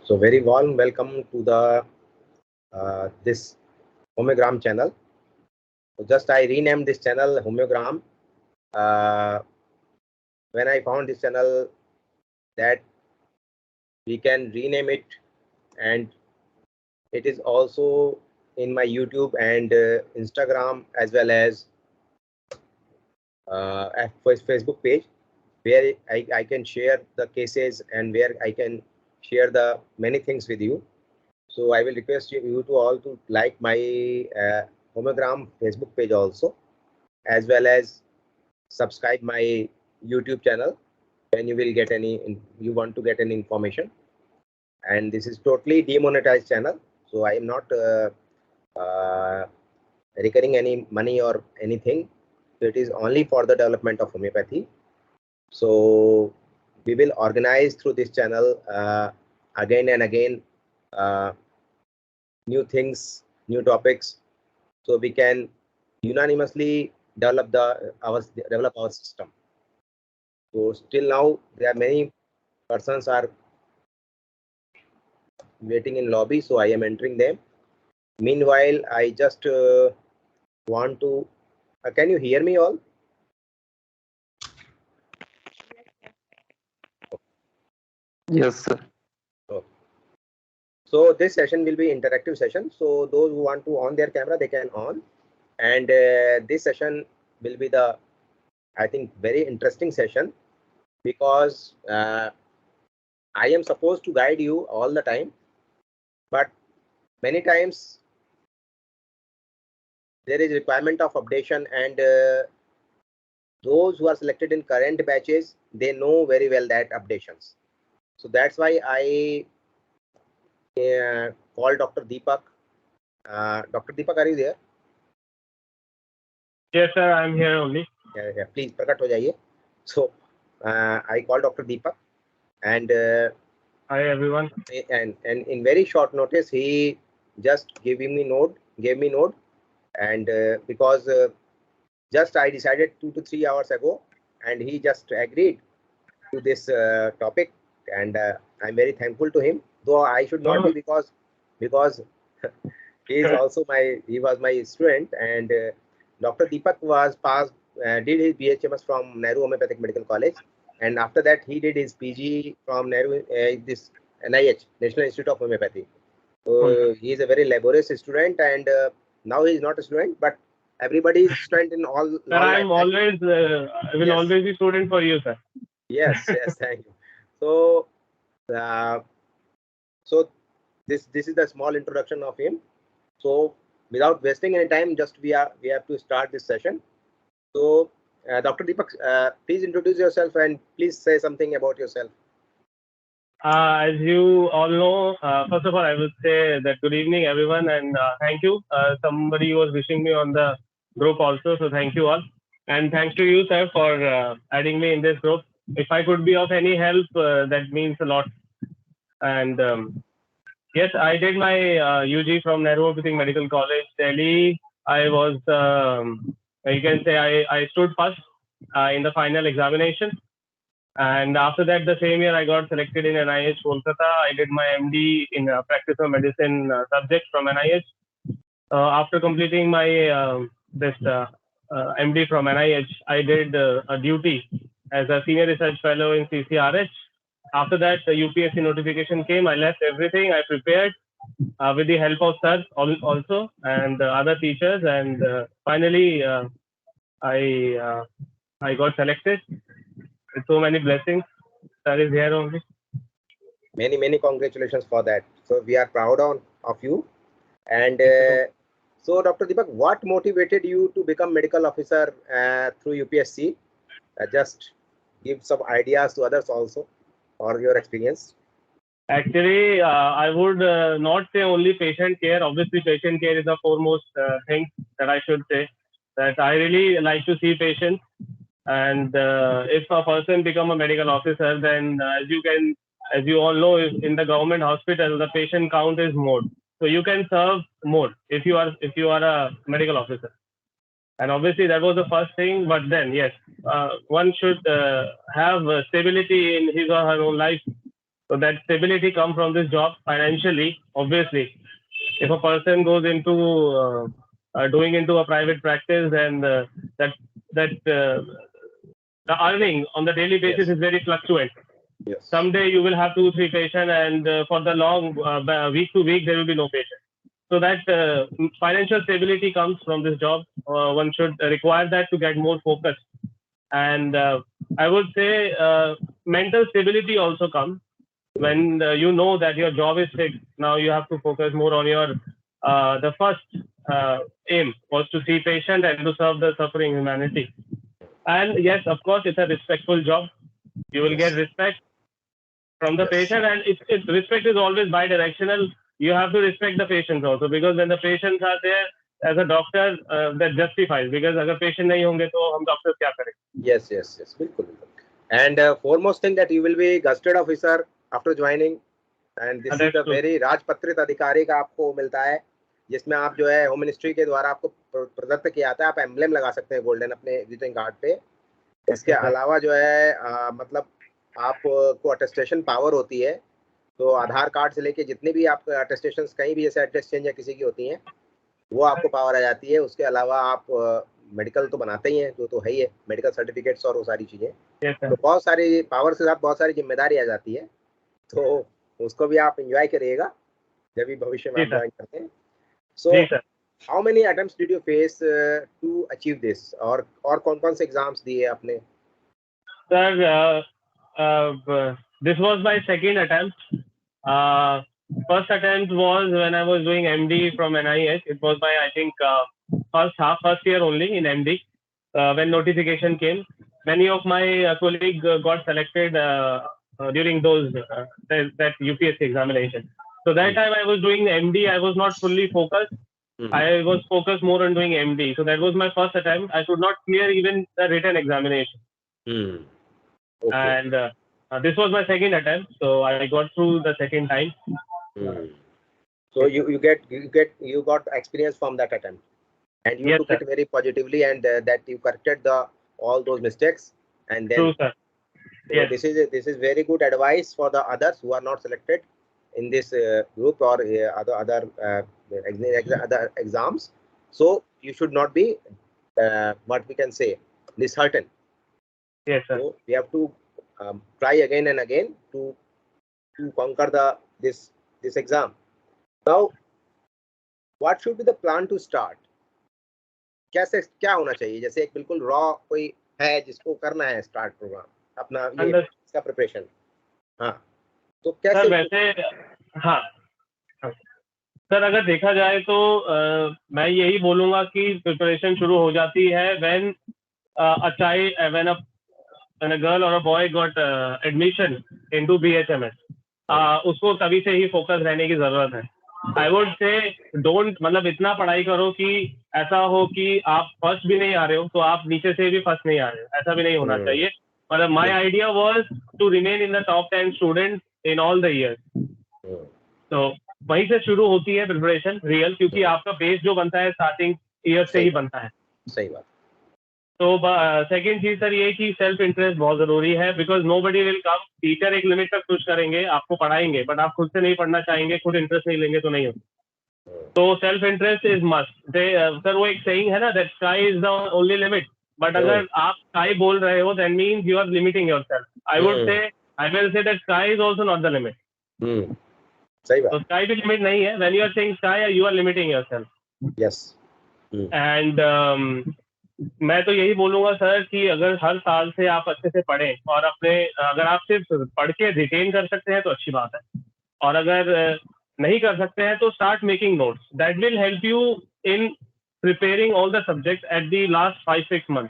So very warm welcome to the this Homeogram channel. So just I renamed this channel Homeogram. When I found this channel that we can rename it, and it is also in my YouTube and Instagram as well as Facebook page, where I can share the cases and where I can share the many things with you. So I will request you to all to like my Homeogram Facebook page also, as well as subscribe my YouTube channel when you will get you want to get any information. And this is totally demonetized channel, so I am not recurring any money or anything. So it is only for the development of homeopathy. So we will organize through this channel again and again new things, new topics, so we can unanimously develop our system. So still now there are many persons are waiting in lobby, so I am entering them. Meanwhile, I just want to can you hear me all? Yes, sir. So this session will be interactive session. So those who want to on their camera, they can on. And this session will be the, I think, very interesting session, because I am supposed to guide you all the time, but many times there is requirement of updation, and those who are selected in current batches, they know very well that updations. So that's why I call Dr. Deepak. Dr. Deepak, are you there? Yes, sir, I'm here only. Yeah, please, prakat ho jaiye. So I call Dr. Deepak, and hi everyone. And in very short notice, he just gave me note, and because just I decided 2 to 3 hours ago, and he just agreed to this topic, and I'm very thankful to him. Though I should not be, because he is also he was my student, and Dr. Deepak was did his BHMS from Nehru Homeopathic Medical College, and after that he did his PG from Nehru this NIH, National Institute of Homeopathy. So he is a very laborious student, and now he is not a student, but everybody is student in all. Sir, I'm always I will always be student for you, sir. Yes, thank you. So so this is the small introduction of him. So without wasting any time, just we have to start this session. So Dr. Deepak, please introduce yourself and please say something about yourself. As you all know, first of all, I would say that good evening, everyone, and thank you. Somebody was wishing me on the group also, so thank you all. And thanks to you, sir, for adding me in this group. If I could be of any help, that means a lot. And yes, I did my UG from Nehru Homeopathic Medical College, Delhi. I was, you can say, I stood first in the final examination. And after that, the same year, I got selected in NIH Kolkata. I did my MD in practice of medicine subject from NIH. After completing my MD from NIH, I did a duty as a senior research fellow in CCRH. After that, the UPSC notification came. I left everything. I prepared with the help of sir also and other teachers, and finally I got selected. With so many blessings, sir is here only. Many congratulations for that. So we are proud of you. And so Dr. Deepak, what motivated you to become medical officer through UPSC? Just give some ideas to others also, or your experience. Actually, I would not say only patient care. Obviously, patient care is the foremost thing that I should say. That I really like to see patients. And if a person become a medical officer, then as you all know, in the government hospital, the patient count is more. So you can serve more if you are a medical officer. And obviously that was the first thing. But then yes, one should have stability in his or her own life. So that stability comes from this job financially. Obviously, if a person goes into doing into a private practice, and the earning on the daily basis Yes. is very fluctuant. Yes. Someday you will have 2-3 patients, and for the long week to week there will be no patient. So that financial stability comes from this job. One should require that to get more focused. And I would say mental stability also comes when you know that your job is fixed. Now you have to focus more on your the first aim was to see patient and to serve the suffering humanity. And yes, of course, it's a respectful job. You will Yes. get respect from the Yes. patient, and respect is always bi-directional. You have to respect the patients also, because when the patients are there, as a doctor, that justifies. Because अगर patient नहीं होंगे तो हम doctors क्या करें? Yes, yes, yes, बिल्कुल. And foremost thing that you will be gazetted officer after joining, and this is the very राजपत्रित अधिकारी का आपको मिलता है, जिसमें आप जो है होम मिनिस्ट्री के द्वारा आपको प्रदत्त किया जाता है. आप एम्ब्लेम लगा सकते हैं गोल्डन अपने विजिटिंग कार्ड पे. इसके अलावा जो है मतलब आपको अटेस्टेशन पावर होती है. तो आधार कार्ड से लेके जितने भी आप अटेस्टेशन कहीं भी जैसे एड्रेस चेंज या किसी की होती हैं, वो आपको पावर आ जाती है. उसके अलावा आप मेडिकल तो बनाते ही हैं, तो है ही है, मेडिकल सर्टिफिकेट्स और वो सारी चीजें. तो बहुत सारी पावर के साथ बहुत सारी जिम्मेदारी आ जाती है. तो उसको भी आप एंजॉय करिएगा जब भी भविष्य में आप ज्वाइन करते हैं. So how many attempts did you face to achieve this, और कौन कौन से एग्जाम्स दिए आपने? Sir, this was my second attempt. First attempt was when I was doing MD from NIH. It was my, I think, first year only in MD. When notification came, many of my colleagues got selected during those that UPSC examination. So that time I was doing MD. I was not fully focused. I was focused more on doing MD. So that was my first attempt. I could not clear even the written examination. Okay. And this was my second attempt, so I got through the second time. So you got experience from that attempt, and you took it very positively, and that you corrected all those mistakes, and then. True, sir. So this is very good advice for the others who are not selected in this group or other exams. So you should not be what we can say disheartened. Yes, sir. So we have to try again and again to conquer this exam. Now, what should be the plan to start? क्या होना चाहिए? जैसे एक बिल्कुल raw कोई है जिसको करना है स्टार्ट प्रोग्राम अपना ये इसका प्रिपरेशन. हाँ, तो कैसे? सर वैसे हाँ सर, अगर देखा जाए तो मैं यही बोलूंगा कि प्रिपरेशन शुरू हो जाती है when a girl or a boy got admission into BHMS. उसको तभी से ही फोकस रहने की जरूरत है. आई वुड से डोंट, मतलब इतना पढ़ाई करो कि ऐसा हो कि आप फर्स्ट भी नहीं आ रहे हो तो आप नीचे से भी फर्स्ट नहीं आ रहे हो, ऐसा भी नहीं होना चाहिए. मतलब my idea was to remain in the top 10 student in all the years. तो वहीं से शुरू होती है प्रिपरेशन रियल, क्योंकि आपका बेस जो बनता है स्टार्टिंग ईयर से ही बनता है. सही बात. तो सेकंड चीज सर ये कि सेल्फ इंटरेस्ट बहुत जरूरी है, because nobody will come. Teacher एक लिमिट तक पुश करेंगे, आपको पढ़ाएंगे, बट आप खुद से नहीं पढ़ना चाहेंगे, खुद इंटरेस्ट नहीं लेंगे तो नहीं होगा. तो self interest is must. Sir वो एक सेइंग है ना, that sky is the only limit. But अगर आप स्काई बोल रहे हो that means you are limiting yourself. I will say that sky is also not the limit. सही बात. तो स्काई भी लिमिट नहीं है. When you are saying sky, you are limiting yourself. Yes. And मैं तो यही बोलूंगा सर कि अगर हर साल से आप अच्छे से पढ़ें, और अपने अगर आप सिर्फ पढ़ के रिटेन कर सकते हैं तो अच्छी बात है, और अगर नहीं कर सकते हैं तो start making notes. That will help you in preparing all the subject at the last 5-6 month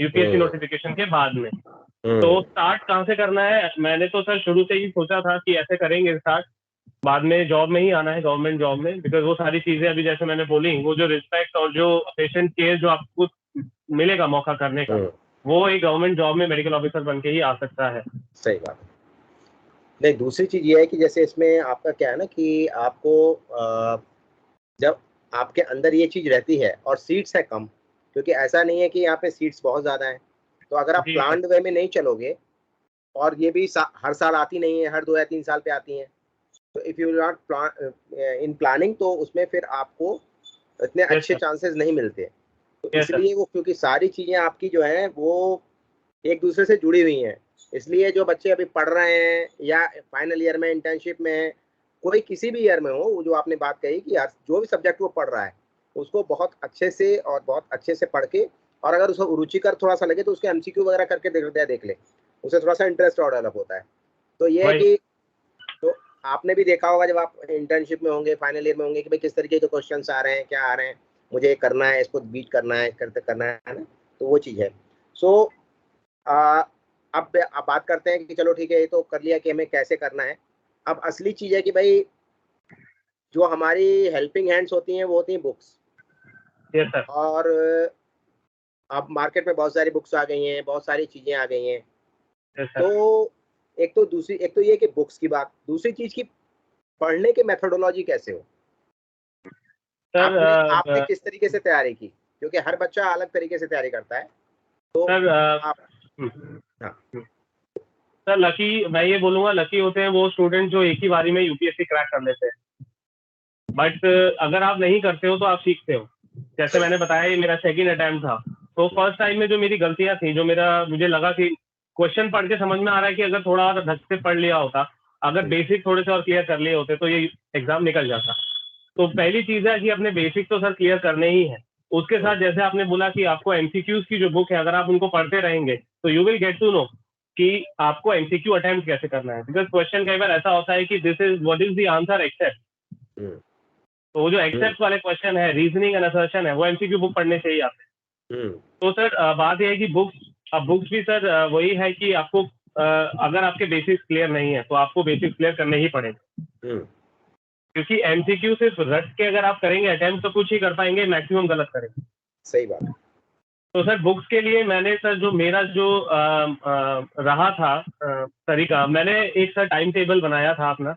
UPSC notification के बाद में. तो स्टार्ट कहाँ से करना है? मैंने तो सर शुरू से ही सोचा था कि ऐसे करेंगे स्टार्ट, बाद में जॉब में ही आना है, गवर्नमेंट जॉब में. बिकॉज वो सारी चीजें अभी जैसे मैंने बोली, वो जो रिस्पेक्ट और जो पेशेंट केयर जो आपको मिलेगा मौका करने का, वो एक गवर्नमेंट जॉब में मेडिकल ऑफिसर बन के ही आ सकता है. सही बात. नहीं, दूसरी चीज ये है कि जैसे इसमें आपका क्या है ना कि आपको जब आपके अंदर ये चीज रहती है और सीट्स है कम, क्योंकि ऐसा नहीं है कि यहाँ पे सीट्स बहुत ज्यादा हैं, तो अगर आप प्लान्ड वे में नहीं चलोगे और ये भी हर साल आती नहीं है, हर 2 या 3 साल पे आती हैं। तो if you not in planning, तो उसमें फिर आपको इतने अच्छे sir. चांसेस नहीं मिलते। तो Yes, sir. इसलिए वो, क्योंकि सारी चीजें आपकी जो है वो एक दूसरे से जुड़ी हुई हैं, इसलिए जो बच्चे अभी पढ़ रहे हैं या फाइनल ईयर में, इंटर्नशिप में है, कोई किसी भी ईयर में हो, वो जो आपने बात कही कि यार जो भी सब्जेक्ट वो पढ़ रहा है उसको बहुत अच्छे से और बहुत अच्छे से पढ़ के, और अगर उसको रुचिकर थोड़ा सा लगे तो उसके एमसीक्यू वगैरह करके देख ले, उसे थोड़ा सा इंटरेस्ट और डेवलप होता है। तो ये है वही। कि, तो आपने भी देखा होगा जब आप इंटर्नशिप में होंगे, फाइनल ईयर में होंगे, कि भाई किस तरीके के क्वेश्चंस आ रहे हैं, क्या आ रहे हैं, मुझे ये करना है, इसको बीट करना है, करना है ना, तो वो चीज़ है। सो अब बात करते हैं कि चलो ठीक है, ये तो कर लिया कि हमें कैसे करना है। अब असली चीज़ है कि भाई जो हमारी हेल्पिंग हैंड्स होती हैं वो होती हैं बुक्स। Yes, sir. और अब मार्केट में बहुत सारी बुक्स आ गई हैं, बहुत सारी चीज़ें आ गई हैं। Yes, sir. तो एक तो ये कि बुक्स की बात, दूसरी चीज़ की पढ़ने की मेथोडोलॉजी कैसे हो, Sir, आपने किस तरीके से तैयारी की, क्योंकि हर बच्चा अलग तरीके से तैयारी करता है। तो सर आप हाँ। सर लकी, मैं ये बोलूंगा, लकी होते हैं वो स्टूडेंट जो एक ही बारी में यूपीएससी क्रैक कर लेते हैं। बट अगर आप नहीं करते हो तो आप सीखते हो। जैसे मैंने बताया, ये मेरा सेकंड अटेम्प्ट था, तो फर्स्ट टाइम में जो मेरी गलतियां थी, जो मुझे लगा कि क्वेश्चन पढ़ के समझ में आ रहा है कि अगर थोड़ा और ढंग से पढ़ लिया होता, अगर बेसिक थोड़े से और क्लियर कर लिए होते तो ये एग्जाम निकल जाता। तो पहली चीज है कि अपने बेसिक तो सर क्लियर करने ही है। उसके साथ जैसे आपने बोला कि आपको एमसीक्यूज की जो बुक है, अगर आप उनको पढ़ते रहेंगे तो you will get to know कि आपको एमसीक्यू अटेम्प्ट कैसे करना है। बिकॉज क्वेश्चन कई बार ऐसा होता है कि this is what is the answer accept, तो वो जो एक्सेप्ट वाले क्वेश्चन है, रीजनिंग एंड असर्शन है, वो एमसीक्यू बुक पढ़ने से ही आते हैं। तो सर बात यह है कि बुक्स भी सर वही है कि आपको अगर आपके बेसिक्स क्लियर नहीं है तो आपको बेसिक्स क्लियर करने ही पड़ेंगे, क्योंकि एमसीक्यू सिर्फ रट के अगर आप करेंगे अटेम्प्ट तो कुछ ही कर पाएंगे, मैक्सिमम गलत करेंगे। सही बात। तो सर बुक्स के लिए मैंने सर जो मेरा जो रहा था तरीका, मैंने एक सर टाइम टेबल बनाया था अपना,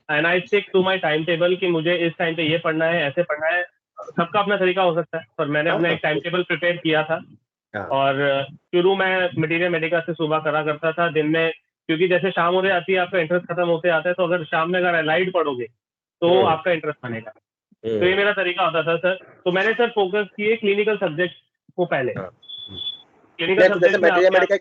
and I stick to my time table कि मुझे इस टाइम पे ये पढ़ना है, ऐसे पढ़ना है। सबका अपना तरीका हो सकता है, पर मैंने अपना एक टाइम टेबल प्रिपेयर किया था। और शुरू में मटीरियल मेडिका से सुबह करा करता था, दिन में, क्योंकि जैसे शाम होते आती है आपका इंटरेस्ट खत्म होते आता है, तो अगर शाम में अगर एलाइड पढ़ोगे तो आपका इंटरेस्ट बनेगा। तो ये मेरा तरीका होता था सर। तो मैंने सर फोकस किए क्लिनिकल सब्जेक्ट को पहले। क्लिनिकल तो जैसे सब्जेक्ट में मटेरियल मेडिका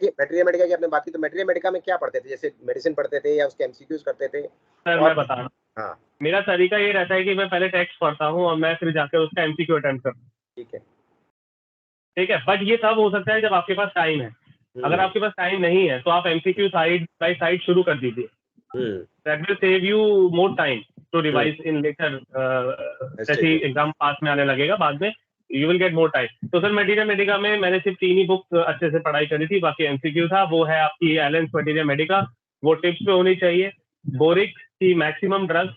की आपने बात की, तो मटेरियल मेडिका में क्या पढ़ते थे, जैसे मेडिसिन पढ़ते थे या उसके एमसीक्यूज करते थे? सर मैं बता रहा हूँ, मेरा तरीका ये रहता है कि मैं पहले टेक्स्ट पढ़ता हूँ और मैं फिर जाकर उसका एमसीक्यू अटेम्प्ट करता हूँ। ठीक है, बट ये तब हो सकता है जब आपके पास टाइम है। अगर आपके पास टाइम नहीं है तो आप एमसीक्यू साइड बाय साइड शुरू कर दीजिए, that will save you more time to revise in later. जैसे एग्जाम पास में आने लगेगा बाद में, you will get more time. तो सर मटीरियल मेडिका में मैंने सिर्फ 3 ही बुक अच्छे से पढ़ाई करी थी, बाकी एमसीक्यू था। वो है आपकी एलेंस मटीरियल मेडिका, वो टिप्स पे होनी चाहिए, बोरिक की maximum drugs,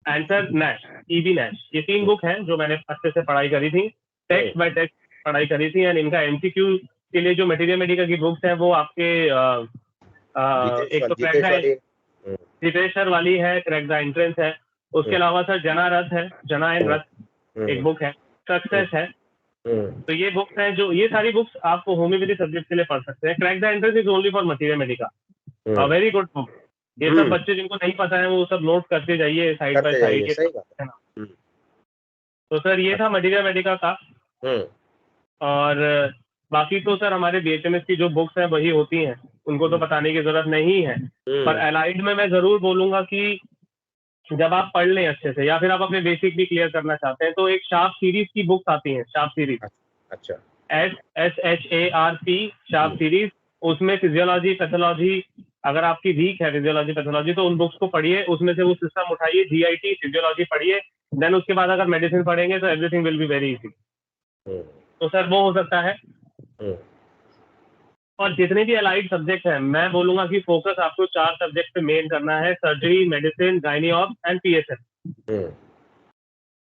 and sir Nash, EB Nash. ये 3 बुक हैं जो मैंने अच्छे से पढ़ाई करी थी, टेक्स्ट बाय टेक्स्ट पढ़ाई करी थी। एंड इनका एमसीक्यू के लिए जो मटीरियल मेडिका की बुक्स है वो आपके एक तो जितेश सर वाली है, क्रैक द एंट्रेंस है। उसके अलावा सर जना रथ है, जना एंड रथ एक बुक है, सक्सेस है। तो ये बुक्स हैं, जो ये सारी बुक्स आपको होम्योपैथी सब्जेक्ट के लिए पढ़ सकते हैं। Crack the entrance is only for material Medica, very good book. ये सब बच्चे जिनको नहीं पता है वो सब नोट करते जाइए साइड बाय साइड, है ना। तो सर ये था मटीरियल मेडिका का। और बाकी तो सर हमारे बीएचएमएस की जो बुक्स हैं वही होती हैं, उनको तो बताने की जरूरत नहीं है। पर एलाइड में मैं जरूर बोलूंगा कि जब आप पढ़ लें अच्छे से, या फिर आप अपने बेसिक भी क्लियर करना चाहते हैं, तो एक शार्प सीरीज की बुक्स आती हैं, शार्प सीरीज, अच्छा, SHARP शार्प सीरीज। उसमें फिजियोलॉजी पैथोलॉजी, अगर आपकी वीक है फिजियोलॉजी पैथोलॉजी तो उन बुक्स को पढ़िए, उसमें से वो सिस्टम उठाइए, GIT फिजियोलॉजी पढ़िए, देन उसके बाद अगर मेडिसिन पढ़ेंगे तो everything will be very easy. तो सर वो हो सकता है। और जितने भी अलाइड सब्जेक्ट हैं, मैं बोलूंगा कि फोकस आपको 4 सब्जेक्ट पे मेन करना है, सर्जरी, मेडिसिन, गायनी-ऑब एंड PSF।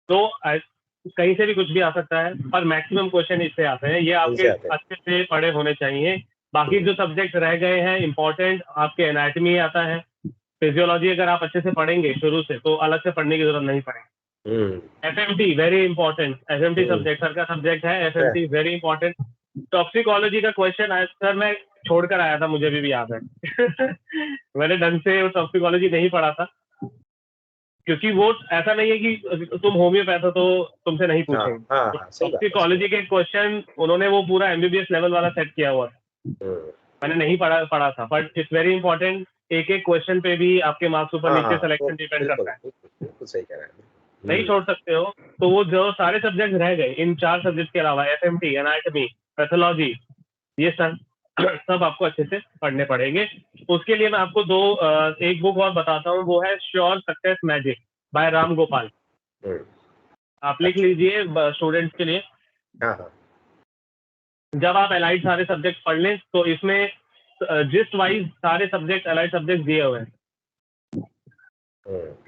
तो कहीं से भी कुछ भी आ सकता है, पर मैक्सिमम क्वेश्चन इससे आते हैं, ये आपके अच्छे से पढ़े होने चाहिए। बाकी जो सब्जेक्ट रह गए हैं इंपॉर्टेंट, आपके एनाटॉमी आता है, फिजियोलॉजी अगर आप अच्छे से पढ़ेंगे शुरू से तो अलग से पढ़ने की जरूरत नहीं पड़ेगी। FMT very important, FMT subject sir का सब्जेक्ट है, FMT वेरी इंपॉर्टेंट। टॉक्सिकोलॉजी का क्वेश्चन है सर, मैं छोड़कर आया था, मुझे भी याद है। मैंने ढंग से टॉक्सिकोलॉजी नहीं पढ़ा था, क्योंकि वो ऐसा नहीं है कि तुम होम्योपैथ हो तो तुमसे नहीं हाँ पूछेंगे। हाँ हाँ, सही बात है। टॉक्सिकोलॉजी के क्वेश्चन उन्होंने वो पूरा एमबीबीएस लेवल वाला सेट किया हुआ था, मैंने नहीं पढ़ा था, बट इट्स वेरी इंपॉर्टेंट। एक एक क्वेश्चन पे भी आपके मार्क्स ऊपर हाँ नीचे हाँ, सिलेक्शन वो डिपेंड बिल्कुल करता है, बिल्कुल बिल्कुल सही कह रहे हैं। नहीं छोड़ सकते हो। तो वो जो सारे सब्जेक्ट रह गए, इन 4 सब्जेक्ट के अलावा एफएमटी, एनाटॉमी, पैथोलॉजी, ये सब आपको अच्छे से पढ़ने पड़ेंगे। उसके लिए मैं आपको एक बुक और बताता हूँ, वो है sure success magic by Ram Gopal. आप लिख लीजिए स्टूडेंट्स के लिए। हाँ हाँ, जब आप एलाइड सारे सब्जेक्ट पढ़ लें तो इसमें जिस्ट वाइज सारे सब्जेक्ट एलाइड सब्जेक्ट दिए हुए हैं।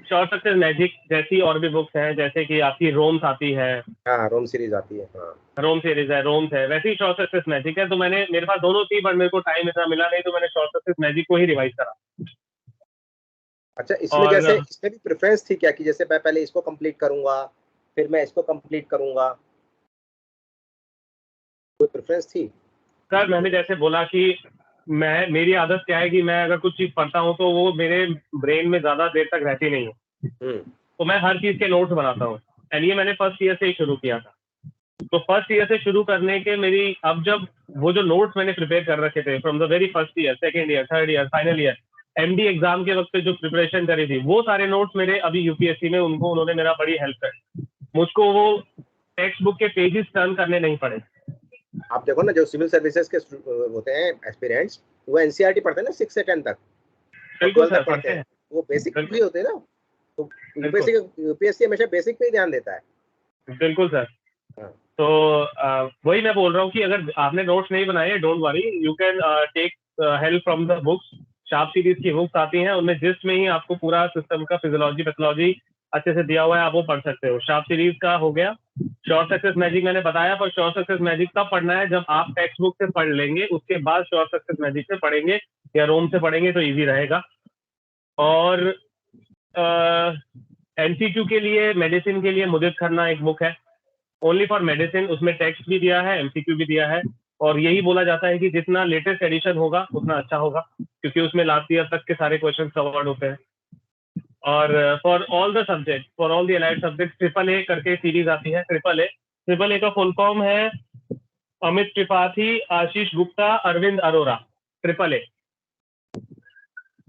श्योर सक्सेस मैजिक जैसी और भी बुक्स हैं, जैसे कि आपकी रोम्स आती है, हाँ रोम सीरीज आती है, हाँ रोम सीरीज है, रोम्स है, वैसे ही श्योर सक्सेस मैजिक है। तो मेरे पास दोनों थी, बट मेरे को टाइम इतना मिला नहीं, तो मैंने श्योर सक्सेस मैजिक को ही रिवाइज करा। अच्छा, इसमें और जैसे इसमें भी प्रेफरेंस थी क्या कि जैसे मैं पहले इसको कंप्लीट करूंगा फिर मैं इसको कंप्लीट करूंगा, कोई प्रेफरेंस थी? सर मैंने जैसे बोला कि मेरी आदत क्या है कि मैं अगर कुछ चीज पढ़ता हूँ तो वो मेरे ब्रेन में ज्यादा देर तक रहती नहीं है, तो मैं हर चीज के नोट्स बनाता हूँ। एंड ये मैंने फर्स्ट ईयर से ही शुरू किया था। तो फर्स्ट ईयर से शुरू करने के मेरी अब जब वो जो नोट्स मैंने प्रिपेयर कर रखे थे from the very first year, second year, third year, final year, MD exam के वक्त पे जो प्रिपरेशन करी थी, वो सारे नोट्स मेरे अभी यूपीएससी में उन्होंने मेरा बड़ी हेल्प करी। मुझको वो टेक्स्ट बुक के पेजेस टर्न करने नहीं पड़े। आप देखो ना, जो सिविल सर्विसेज के होते हैं एस्पिरेंट्स, वो एनसीईआरटी पढ़ते हैं ना 6 से 10 तक, और बिल्कुल 12 सर, तक पढ़ते हैं, वो बेसिक बिल्कुल। भी होते हैं ना। तो यूपीएससी हमेशा बेसिक पे ही ध्यान देता है। बिल्कुल सर। हाँ। तो वही मैं बोल रहा हूँ कि अगर आपने नोट्स नहीं बनाए, don't worry, you can take help from the books. Sharp series की बुक्स आती हैं, उनमें जिस्ट में ही आपको पूरा सिस्टम का फिजियोलॉजी, पैथोलॉजी अच्छे से दिया हुआ है, आप वो पढ़ सकते हो। शार्प सीरीज का हो गया। श्योर सक्सेस मैजिक मैंने बताया, पर श्योर सक्सेस मैजिक तब पढ़ना है जब आप टेक्स्ट बुक से पढ़ लेंगे, उसके बाद श्योर सक्सेस मैजिक से पढ़ेंगे या रोम से पढ़ेंगे तो ईजी रहेगा। और एमसीक्यू के लिए, मेडिसिन के लिए मुदित खन्ना एक बुक है, ओनली फॉर मेडिसिन। उसमें टेक्स्ट भी दिया है, एमसीक्यू भी दिया है, और यही बोला जाता है कि जितना लेटेस्ट एडिशन होगा उतना अच्छा होगा, क्योंकि उसमें लास्ट ईयर तक के सारे क्वेश्चन कवर्ड होते हैं। और for all the subject, for all the allied subject, triple A करके सीरीज आती है। ट्रिपल ए का फुल फॉर्म है अमित त्रिपाठी, आशीष गुप्ता, अरविंद अरोरा, ट्रिपल ए।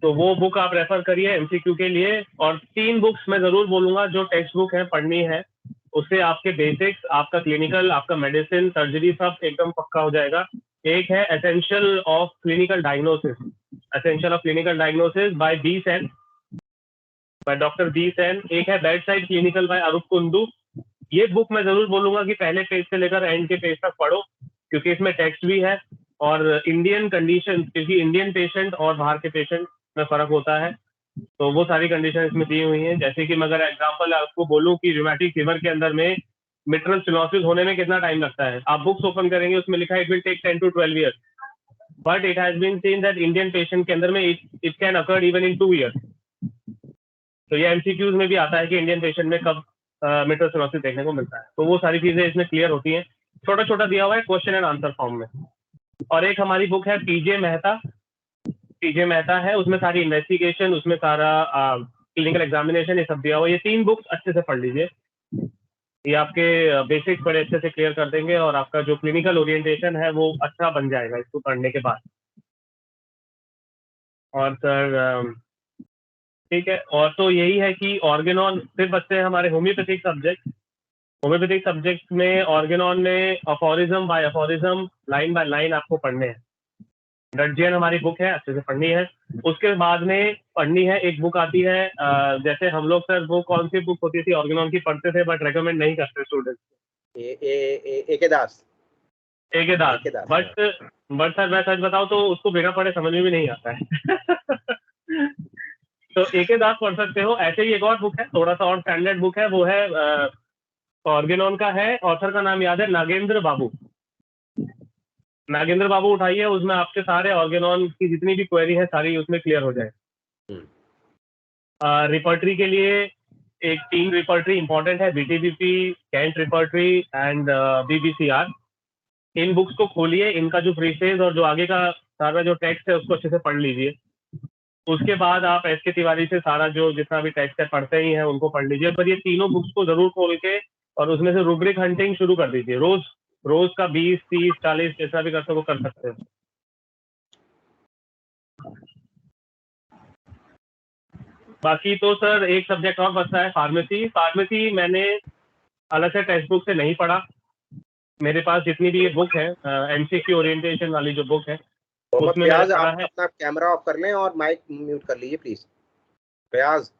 तो वो बुक आप रेफर करिए एमसीक्यू के लिए। और 3 बुक्स मैं जरूर बोलूंगा जो टेक्स्ट बुक है, पढ़नी है, उससे आपके बेसिक्स, आपका क्लिनिकल, आपका मेडिसिन, सर्जरी सब एकदम पक्का हो जाएगा। एक है essential of clinical diagnosis, essential of clinical diagnosis by B Sen, by doctor B Sen. एक है bedside clinical by Arup Kundu. ये बुक मैं जरूर बोलूंगा कि पहले पेज से लेकर एंड के पेज तक पढ़ो, क्योंकि इसमें टेक्स्ट भी है और इंडियन कंडीशन, क्योंकि इंडियन पेशेंट और बाहर के पेशेंट में फर्क होता है, तो वो सारी कंडीशन इसमें दी हुई हैं। जैसे कि मैं अगर एग्जांपल आपको बोलूं कि रूमेटिक फीवर के अंदर में मिट्रल स्टेनोसिस होने में कितना टाइम लगता है, आप बुक्स ओपन करेंगे, उसमें लिखा है it will take 10 to 12 years, but it has been seen that Indian patient के अंदर में it can occur even in 2 years। तो ये एमसीक्यूज में भी आता है कि इंडियन पेशेंट में कब मिट्रल स्टेनोसिस देखने को मिलता है, तो वो सारी चीजें इसमें क्लियर होती हैं, छोटा छोटा दिया हुआ है क्वेश्चन एंड आंसर फॉर्म में। और एक हमारी बुक है पीजे मेहता है, उसमें सारी इन्वेस्टिगेशन, उसमें सारा क्लिनिकल एग्जामिनेशन, ये सब दिया हुआ है। ये 3 बुक्स अच्छे से पढ़ लीजिए, ये आपके बेसिक्स बड़े अच्छे से क्लियर कर देंगे, और आपका जो क्लिनिकल ओरिएंटेशन है वो अच्छा बन जाएगा इसको पढ़ने के बाद। और सर ठीक है, और तो यही है कि ऑर्गेनॉन फिर बचते हैं हमारे होम्योपैथिक सब्जेक्ट। होम्योपैथिक सब्जेक्ट में ऑर्गेनॉन में aphorism by aphorism, line by line आपको पढ़ने हैं। डटजियन हमारी बुक है, अच्छे से पढ़नी है। उसके बाद में पढ़नी है, एक बुक आती है जैसे हम लोग सर, वो कौन सी बुक होती थी ऑर्गेनॉन की, पढ़ते थे बट रेकमेंड नहीं करते students. A K Das. But sir मैं सच बताऊं तो उसको बिना पढ़े समझ में भी नहीं आता है। तो एके दास पढ़ सकते हो। ऐसे ही एक और बुक है, थोड़ा सा और स्टैंडर्ड बुक है, वो है ऑर्गेनॉन का है, ऑथर का नाम याद है, नागेंद्र बाबू उठाइए, उसमें आपके सारे ऑर्गेनॉन की जितनी भी क्वेरी है सारी उसमें क्लियर हो जाए। रिपर्टरी के लिए एक 3 रिपर्टरी इंपॉर्टेंट है, BTBP, Kent repertory and BBCR. इन बुक्स को खोलिए, इनका जो प्रीफेस और जो आगे का सारा जो टेक्स्ट है उसको अच्छे से पढ़ लीजिए। उसके बाद आप एस के तिवारी से सारा जो जितना भी टेक्स्ट है पढ़ते ही हैं उनको पढ़ लीजिए। पर ये तीनों बुक्स को जरूर खोल के और उसमें से रूब्रिक हंटिंग शुरू कर दीजिए। रोज रोज का 20, 30, 40 जैसा भी कर सको कर सकते हैं। बाकी तो सर एक सब्जेक्ट और बचता है, फार्मेसी। फार्मेसी मैंने अलग से टेक्स्ट बुक से नहीं पढ़ा। मेरे पास जितनी भी ये बुक है एमसीक्यू ओरिएंटेशन वाली जो बुक है मोहम्मद उसमें मैंने फयाज, पढ़ा आप है। अपना कैमरा ऑफ कर लें और माइक म्यूट कर लीजिए प्लीज। फयाज,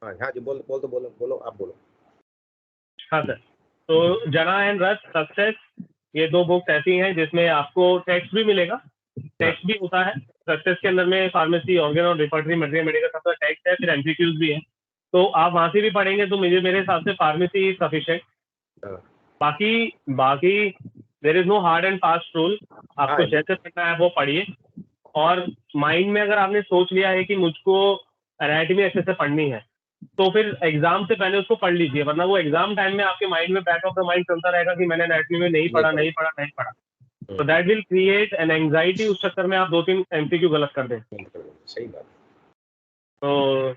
हाँ जी, बोलो आप बोलो। हाँ सर, तो जना एंड रस सक्सेस, ये दो बुक्स ऐसी हैं जिसमें आपको टेक्स्ट भी मिलेगा, टेक्स्ट भी होता है। सक्सेस के अंदर में फार्मेसी, ऑर्गन और रिपर्टरी, मटेरियल, मेडिकल सबका टेक्स्ट है, फिर एमसीक्यूज भी है। तो आप वहां से भी पढ़ेंगे तो मेरे हिसाब से फार्मेसी सफिशिएंट। बाकी बाकी there is no hard and fast rule, आपको जैसे पढ़ना है वो पढ़िए। और माइंड में अगर आपने सोच लिया है कि मुझको एनाटॉमी अच्छे से पढ़नी है तो फिर एग्जाम से पहले उसको पढ़ लीजिए, वरना वो एग्जाम टाइम में आपके माइंड में बैक ऑफ द माइंड चलता रहेगा कि मैंने एनाटॉमी में नहीं पढ़ा। तो that will create an anxiety, उस चक्कर में आप 2-3 एमसीक्यू गलत कर दें। सही बात। तो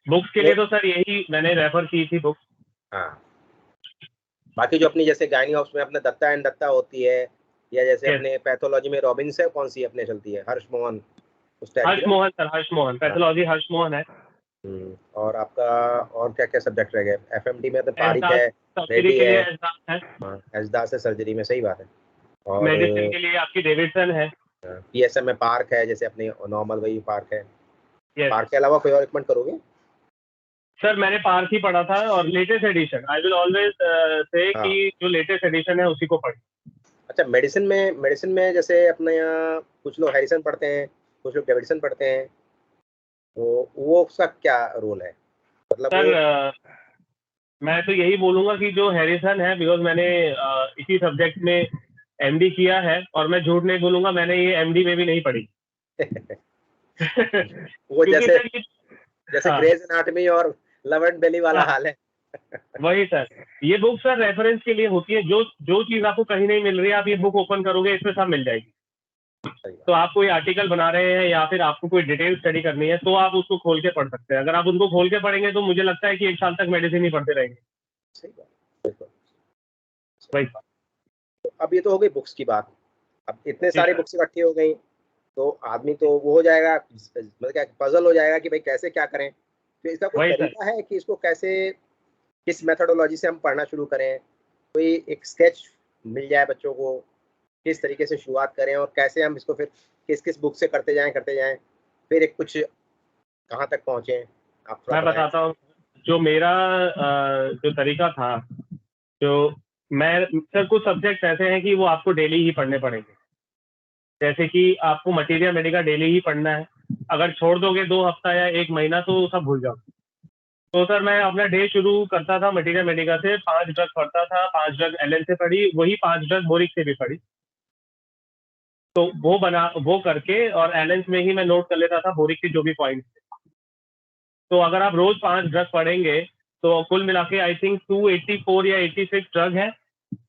बुक्स के लिए तो सर यही मैंने रेफर की थी बुक्स। हाँ, बाकी जो अपनी जैसे गायनी ऑप्स में अपने दत्ता एंड दत्ता होती है, या जैसे अपने पैथोलॉजी में रॉबिन्स है, कौन सी अपने चलती है, हर्ष मोहन, उस टाइप की? हर्ष मोहन पैथोलॉजी हर्ष मोहन है। और आपका और क्या क्या सब्जेक्ट रह गए? एफएमडी में तो पारिक है, सर्जरी के लिए एजदास है, सर्जरी में, सही बात है। और मेडिसिन के लिए आपकी डेविडसन है। पीएसएम में पार्क है, जैसे अपने नॉर्मल वही पार्क है। पार्क के अलावा कोई और रिकमेंड करोगे? सर मैंने पार्क ही पढ़ा था और latest edition, I will always say कि जो लेटेस्ट एडिशन है उसी को पढ़िए। अच्छा, मेडिसिन में जैसे अपने यहाँ कुछ लोग हैरिसन पढ़ते हैं, कुछ लोग डेविडसन पढ़ते हैं, तो वो उसका क्या रोल है? मतलब सर मैं तो यही बोलूंगा कि जो हैरिसन है, बिकॉज मैंने इसी सब्जेक्ट में एमडी किया है और मैं झूठ नहीं बोलूंगा, मैंने ये एमडी में भी नहीं पढ़ी। वो जैसे ग्रेज एनाटॉमी और लव एंड बेली वाला हाल है। वही सर, ये बुक सर रेफरेंस के लिए होती है। जो चीज आपको कहीं नहीं मिल रही है, आप ये बुक ओपन करोगे इसमें सब मिल जाएगी। तो आप कोई आर्टिकल बना रहे हैं या फिर आपको कोई डिटेल स्टडी करनी है तो आप उसको खोल के पढ़ सकते हैं। अगर आप उनको खोल के पढ़ेंगे तो मुझे लगता है कि 1 साल तक मेडिसिन ही पढ़ते रहेंगे। सही बात। वही तो अब ये तो हो गई बुक्स की बात। अब इतने सारे बुक्स इकट्ठी हो गई तो आदमी तो वो हो जाएगा, मतलब क्या पजल हो जाएगा कि भाई कैसे क्या करें। तो इसका कोई तरीका है कि इसको कैसे, किस मेथोडोलॉजी से हम पढ़ना शुरू करें? कोई एक स्केच मिल जाए बच्चों को, किस तरीके से शुरुआत करें और कैसे हम इसको फिर किस बुक से करते जाएं, फिर एक कुछ कहाँ तक पहुंचे? आप मैं बताता हूँ जो मेरा जो तरीका था। जो मैं सर, कुछ सब्जेक्ट ऐसे हैं कि वो आपको डेली ही पढ़ने पड़ेंगे। जैसे कि आपको मटेरियल मेडिका डेली ही पढ़ना है। अगर छोड़ दोगे 2 हफ्ता या 1 महीना तो सब भूल जाओ। तो सर मैं अपना डे शुरू करता था मटेरियल मेडिका से, 5 ड्रग पढ़ता था, 5 ड्रग एलन से पढ़ी, वही 5 ड्रग बोरिक से भी पढ़ी। तो वो करके और एलन में ही मैं नोट कर लेता था बोरिक के जो भी पॉइंट्स थे। तो अगर आप रोज 5 ड्रग पढ़ेंगे तो कुल मिला के आई थिंक 284 या 86 ड्रग है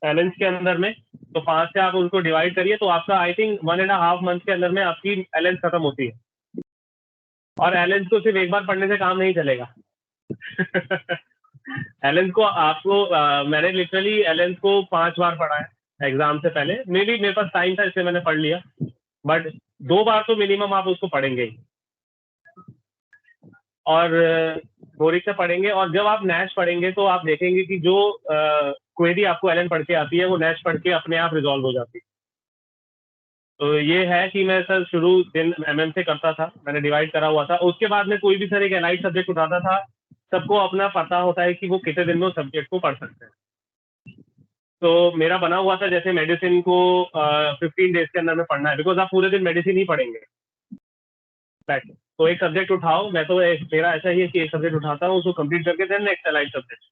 एलेंस के अंदर में। तो 5 से आप उनको डिवाइड करिए तो आपका आई थिंक 1.5 मंथ के अंदर में आपकी एलेंस खत्म होती है। और एलेंस को सिर्फ एक बार पढ़ने से काम नहीं चलेगा। एलेंस को आपको मैंने लिटरली एलेंस को 5 बार पढ़ा है एग्जाम से पहले। मेरे पास टाइम था इसलिए मैंने पढ़ लिया, बट 2 बार तो मिनिमम आप उसको पढ़ेंगे ही। और बोरिक से पढ़ेंगे और जब आप नैश पढ़ेंगे तो आप देखेंगे कि जो क्वेरी आपको एलन पढ़ के आती है वो नैश पढ़ के अपने आप रिजॉल्व हो जाती है। तो ये है कि मैं सर शुरू दिन एमएम से करता था, मैंने डिवाइड करा हुआ था। उसके बाद में कोई भी सर एक एलाइड सब्जेक्ट उठाता था। सबको अपना पता होता है कि वो कितने दिन में उस सब्जेक्ट को पढ़ सकते हैं। तो मेरा बना हुआ था जैसे मेडिसिन को 15 डेज के अंदर में पढ़ना है, बिकॉज आप पूरे दिन मेडिसिन ही पढ़ेंगे। तो एक सब्जेक्ट उठाओ, मैं तो मेरा ऐसा ही है कि एक सब्जेक्ट उठाता हूँ, उसको कंप्लीट करके देन नेक्स्ट एलाइड सब्जेक्ट।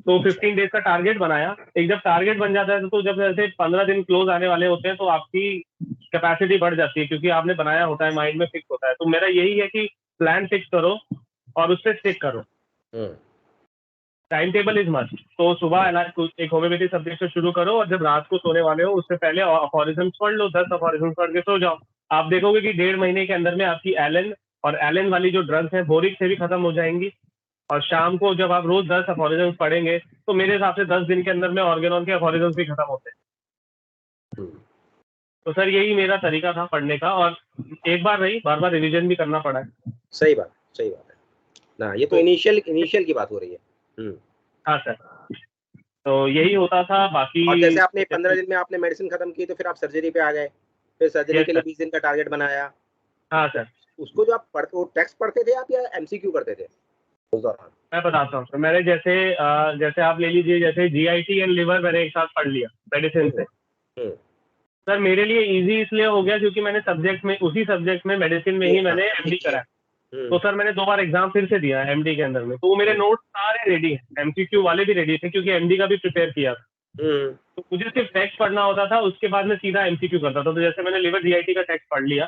तो 15 डेज का टारगेट बनाया। एक जब टारगेट बन जाता है तो जब ऐसे 15 दिन क्लोज आने वाले होते हैं तो आपकी कैपेसिटी बढ़ जाती है, क्योंकि आपने बनाया होता है, माइंड में फिक्स होता है। तो मेरा यही है कि प्लान फिक्स करो और उससे स्टिक करो। Time table is must. तो सुबह एक होम्योपैथी सब्जेक्ट से शुरू करो और जब रात को सोने वाले हो उससे पहले अफोरिज्म्स पढ़ लो, 10 अफोरिज्म्स पढ़ के सो जाओ। आप देखोगे कि 1.5 महीने के अंदर में आपकी एलन और एलन वाली जो ड्रग्स है बोरिक से भी खत्म हो जाएंगी। और शाम को जब आप रोज 10 अफोरिज्म्स पढ़ेंगे तो मेरे हिसाब से 10 दिन के अंदर में ऑर्गेनॉन के अफोरिज्म्स भी खत्म होते हैं। तो सर यही मेरा तरीका था पढ़ने का, और एक बार नहीं, बार बार रिवीजन भी करना पड़ा है। सही बात है ना। ये तो इनिशियल की बात हो रही है। हाँ सर, तो यही होता था। बाकी और जैसे आपने 15 दिन में आपने मेडिसिन खत्म की तो फिर आप सर्जरी पे आ गए, फिर सर्जरी के लिए 20 दिन का टारगेट बनाया। हाँ सर। उसको जो आप पढ़ते, वो टेक्स्ट पढ़ते थे आप या एमसीक्यू करते थे उस दौरान? मैं बताता हूँ, मैंने जैसे आप ले लीजिए, जैसे जीआईटी एंड लिवर मैंने एक साथ पढ़ लिया मेडिसिन से। सर मेरे लिए इजी इसलिए हो गया क्योंकि मैंने उसी सब्जेक्ट में मेडिसिन में ही मैंने एमडी करा। तो सर मैंने 2 बार एग्जाम फिर से दिया एमडी के अंदर में, तो मेरे नोट्स सारे रेडी हैं, एमसीक्यू वाले भी रेडी थे क्योंकि एमडी का भी प्रिपेयर किया था। तो मुझे सिर्फ टेक्स्ट पढ़ना होता था, उसके बाद में सीधा एमसीक्यू करता था। तो जैसे मैंने लिवर जीआईटी का टेक्स्ट पढ़ लिया,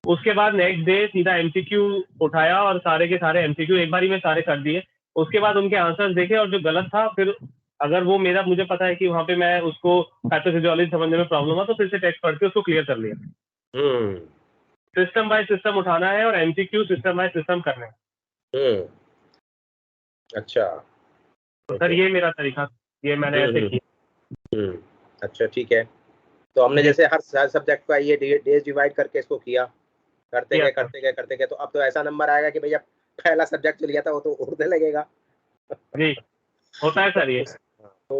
उसके बाद नेक्स्ट डे सीधा एमसीक्यू उठाया और सारे के सारे एमसीक्यू एक बार ही में सारे कर दिए। उसके बाद उनके आंसर्स देखे और जो गलत था फिर अगर वो मुझे पता है कि वहाँ पे मैं उसको पैथोफिजियोलॉजी समझने में प्रॉब्लम हुआ तो फिर से टेक्स्ट पढ़ के उसको क्लियर कर लिया। सिस्टम बाय सिस्टम उठाना है और एमसीक्यू सिस्टम बाय सिस्टम करना है। अच्छा, तो सर ये मेरा तरीका, ये मैंने ऐसे किया। अच्छा ठीक है। तो हमने जैसे हर सब्जेक्ट का ये डेज डिवाइड करके इसको किया, करते गए। तो अब तो ऐसा नंबर आएगा कि भैया पहला सब्जेक्ट जो लिया था वो तो उड़ने लगेगा। जी होता है सर ये। तो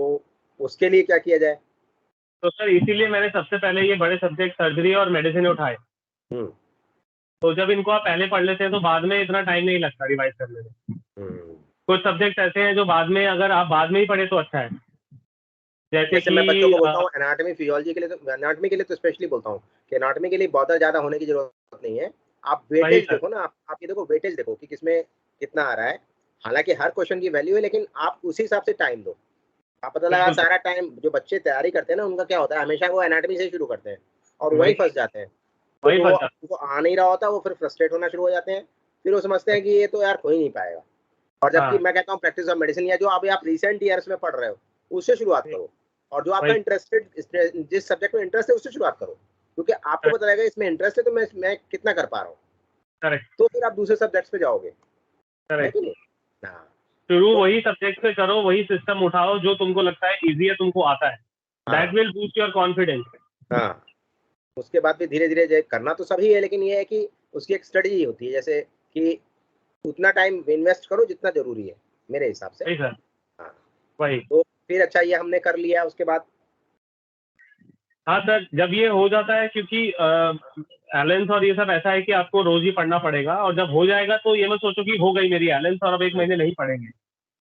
उसके लिए क्या किया जाए? तो सर इसीलिए मैंने सबसे पहले ये बड़े सब्जेक्ट सर्जरी और मेडिसिन उठाए। तो जब इनको आप पहले पढ़ लेते हैं तो बाद में इतना टाइम नहीं लगता रिवाइज करने में। कुछ सब्जेक्ट ऐसे हैं जो बाद में अगर आप बाद में ही पढ़े तो अच्छा है। जैसे मैं बच्चों को बोलता हूँ एनाटॉमी फिजियोलॉजी के लिए, तो एनाटॉमी के लिए तो स्पेशली बोलता हूँ कि एनाटॉमी के लिए बहुत ज्यादा होने की जरूरत नहीं है। आप वेटेज देखो ना, आप ये देखो वेटेज देखो कि किसमें कितना आ रहा है। हालांकि हर क्वेश्चन की वैल्यू है, लेकिन आप उसी हिसाब से टाइम दो। आप पता लगा सारा टाइम जो बच्चे तैयारी करते हैं ना, उनका क्या होता है, हमेशा वो एनाटॉमी से शुरू करते हैं और वहीं फंस जाते हैं। तो वो आ नहीं रहा होता, वो फिर फ्रस्ट्रेट होना शुरू हो जाते हैं। फिर वो समझते हैं कि ये तो यार हो ही नहीं पाएगा। और जबकि मैं कहता हूँ प्रैक्टिस ऑफ मेडिसिन या जो अभी आप रिसेंट ईयर्स में पढ़ रहे हो उससे शुरुआत करो, और जो आपका इंटरेस्टेड जिस सब्जेक्ट में इंटरेस्ट है उससे शुरुआत करो, क्योंकि आपको पता लगेगा इसमें इंटरेस्ट है तो मैं कितना कर पा रहा हूँ। तो फिर आप दूसरे सब्जेक्ट पे जाओगे। शुरू वही सब्जेक्ट से करो, वही सिस्टम उठाओ जो तुमको लगता है इजी है, तुमको आता है। That will boost your confidence. हाँ, उसके बाद भी धीरे धीरे करना तो सभी है, लेकिन ये है कि उसकी एक स्ट्रेटजी होती है, जैसे कि उतना टाइम इन्वेस्ट करो जितना जरूरी है मेरे हिसाब से। सही सर। हाँ वही। तो फिर अच्छा ये हमने कर लिया, उसके बाद हाँ सर, जब ये हो जाता है, क्योंकि एलेंस और ये सब ऐसा है कि आपको रोज ही पढ़ना पड़ेगा, और जब हो जाएगा तो ये मत सोचो कि हो गई मेरी एलेंस और अब 1 महीने नहीं पढ़ेंगे।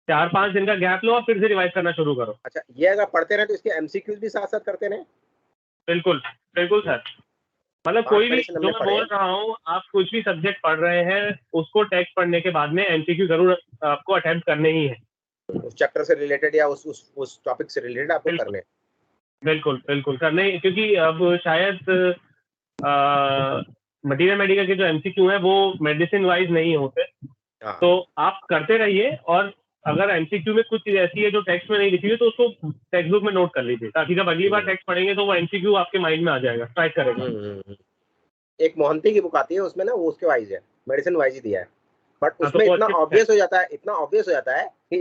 4-5 दिन का गैप लो और फिर से रिवाइज करना शुरू करो। अच्छा, ये अगर पढ़ते रहे तो इसके एमसीक्यूज भी साथ साथ करते रहे। बिल्कुल बिल्कुल सर, मतलब कोई भी जो मैं बोल रहा हूँ, आप कुछ भी सब्जेक्ट पढ़ रहे हैं उसको टेक्स्ट पढ़ने के बाद में एमसीक्यू जरूर आपको अटेम्प्ट करने ही है, उस चैप्टर से रिलेटेड या उस टॉपिक से रिलेटेड आपको करने। बिल्कुल बिल्कुल करने, क्योंकि अब शायद मटीरियल मेडिकल के जो एमसीक्यू हैं वो मेडिसिन वाइज नहीं होते। तो आप करते रहिए, और अगर एमसीक्यू में कुछ चीज ऐसी है जो टेक्स्ट में नहीं लिखी हुई तो उसको टेक्स्ट बुक में नोट कर लीजिए, ताकि जब अगली बार टेक्स्ट पढ़ेंगे तो वो एमसीक्यू आपके माइंड में आ जाएगा, स्ट्राइक करेगा। एक मोहंती की बुक आती है, उसमें ना वो उसके वाइज है, मेडिसिन वाइज ही दिया है, बट उसमें इतना ऑब्वियस हो जाता है कि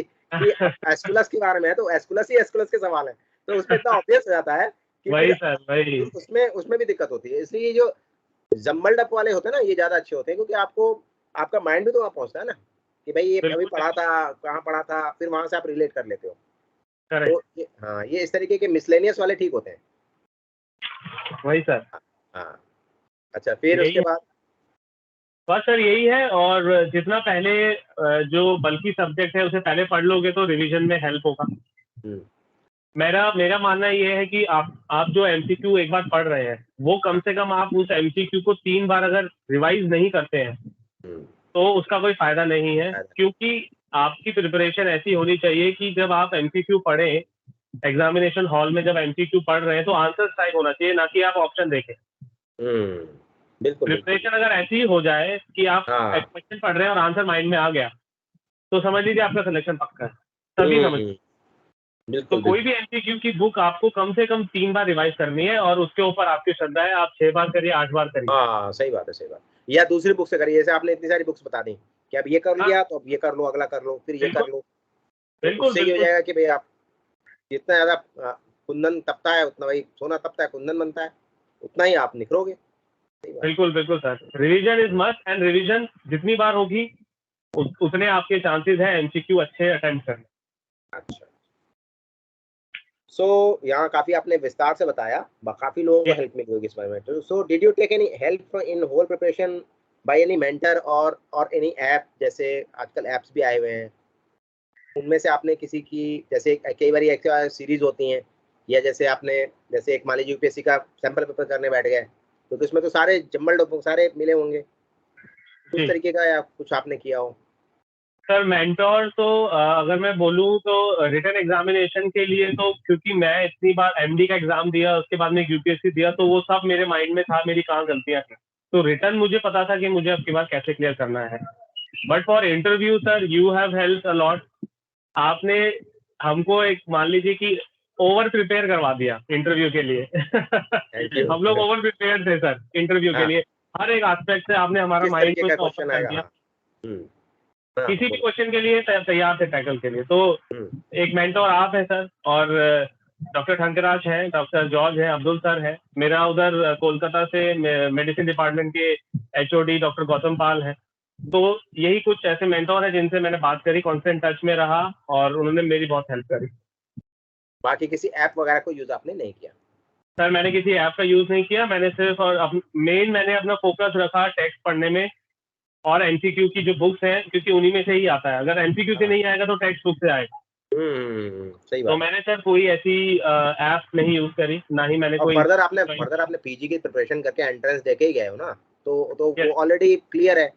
एस्कुलस के बारे में है तो एस्कुलस के सवाल है, तो उसमें इतना ऑब्वियस हो जाता है कि वही सर, वही उसमें भी दिक्कत होती है। इसलिए जो जम्बल्ड अप वाले होते हैं ना, ये ज्यादा अच्छे होते हैं, क्योंकि आपका माइंड भी तो वहाँ पहुंचता है ना कि भाई ये अभी पढ़ा था, कहाँ पढ़ा था, फिर वहां से आप रिलेट कर लेते हो। तो हाँ, ये इस तरीके के मिसलेनियस वाले ठीक होते हैं। वही सर। हाँ अच्छा, फिर उसके बाद बस सर यही है, और जितना पहले जो बल्कि सब्जेक्ट है उसे पहले पढ़ लोगे तो रिवीजन में हेल्प होगा। मेरा मानना ये है कि आप जो एमसीक्यू एक बार पढ़ रहे हैं वो कम से कम आप उस एमसीक्यू को 3 बार अगर रिवाइज नहीं करते हैं तो उसका कोई फायदा नहीं है, क्योंकि आपकी प्रिपरेशन ऐसी होनी चाहिए कि जब आप एमसीक्यू पढ़े एग्जामिनेशन हॉल में, जब एमसीक्यू पढ़ रहे हैं तो आंसर टाइप होना चाहिए, ना कि आप ऑप्शन देखें। बिल्कुल। प्रिपरेशन अगर ऐसी ही हो जाए कि आप क्वेश्चन पढ़ रहे हैं और आंसर माइंड में आ गया तो समझ लीजिए आपका सिलेक्शन पक्का है। तभी समझ। तो बिल्कुल कोई भी एमसीक्यू की बुक आपको कम से कम 3 बार रिवाइज करनी है और उसके ऊपर आपकी श्रद्धा है, आप 6 बार करिए, 8 बार करिए। हाँ सही बात है, सही बात। या दूसरी बुक से करिए, जैसे आपने इतनी सारी बुक्स बता दी कि अब ये कर हाँ। लिया तो अब ये कर लो, अगला कर लो, फिर ये कर लो, तो बिल्कुल उससे ये हो बिल्कुल जाएगा कि भाई आप जितना ज्यादा कुंदन तपता है उतना, भाई सोना तपता है कुंदन बनता है, उतना ही आप निखरोगे। सही बात। बिल्कुल बिल्कुल sir, revision is must, and revision जितनी बार होगी उतने आपके चांसेस हैं एमसीक्यू अच्छे अटेम्प्ट करने। अच्छा, सो यहाँ काफी आपने विस्तार से बताया, काफी लोगों को हेल्प मिली होगी इस बारे में। So did you take any help in whole preparation by any mentor और एनी ऐप? जैसे आजकल ऐप्स भी आए हुए हैं, उनमें से आपने किसी की, जैसे कई बार एक सीरीज होती हैं, या जैसे आपने, जैसे एक मान लीजिए यूपीएससी का सैंपल पेपर करने बैठ गए, तो इसमें तो सारे जम्बल सारे मिले होंगे, उस तरीके का या कुछ आपने किया हो? सर मेंटोर तो अगर मैं बोलूँ तो रिटन एग्जामिनेशन के लिए, तो क्योंकि मैं इतनी बार एमडी का एग्जाम दिया, उसके बाद में यूपीएससी दिया, तो वो सब मेरे माइंड में था, मेरी कहाँ गलतियाँ थी। तो रिटन मुझे पता था कि मुझे अब की बार कैसे क्लियर करना है। But for interview sir, you have help a lot. आपने हमको एक मान लीजिए कि ओवर प्रिपेयर करवा दिया इंटरव्यू के लिए। हम लोग ओवर प्रिपेयर थे सर इंटरव्यू के लिए, हर एक एस्पेक्ट से आपने हमारा किस माइंड तरीके का को ओपन क्वेश्चन कर आएगा? दिया। हाँ, किसी भी बोलो। क्वेश्चन के लिए तैयार थे टैकल के लिए। तो एक मेंटोर आप है सर, और डॉक्टर ठंकराज हैं, डॉक्टर जॉर्ज है, अब्दुल सर है, मेरा उधर कोलकाता से मेडिसिन डिपार्टमेंट के एचओडी डॉक्टर गौतम पाल है। तो यही कुछ ऐसे मेंटोर है जिनसे मैंने बात करी, कांस्टेंट टच में रहा, और उन्होंने मेरी बहुत हेल्प करी। बाकी किसी ऐप वगैरह को यूज आपने नहीं किया? सर मैंने किसी ऐप का यूज नहीं किया, मैंने सिर्फ और मेन मैंने अपना फोकस रखा टेक्स्ट पढ़ने में और एमसीक्यू की जो बुक्स हैं, क्योंकि उन्हीं में से ही आता है। अगर एमसीक्यू से नहीं आएगा तो टेक्स्ट बुक से आएगा। सही तो बात। मैंने सर कोई ऐसी ऐप नहीं यूज करी, ना ही मैंने और कोई फर्दर आपने पीजी की प्रिपरेशन करके एंट्रेंस देके ही गए हो ना, तो Yes. वो ऑलरेडी क्लियर है।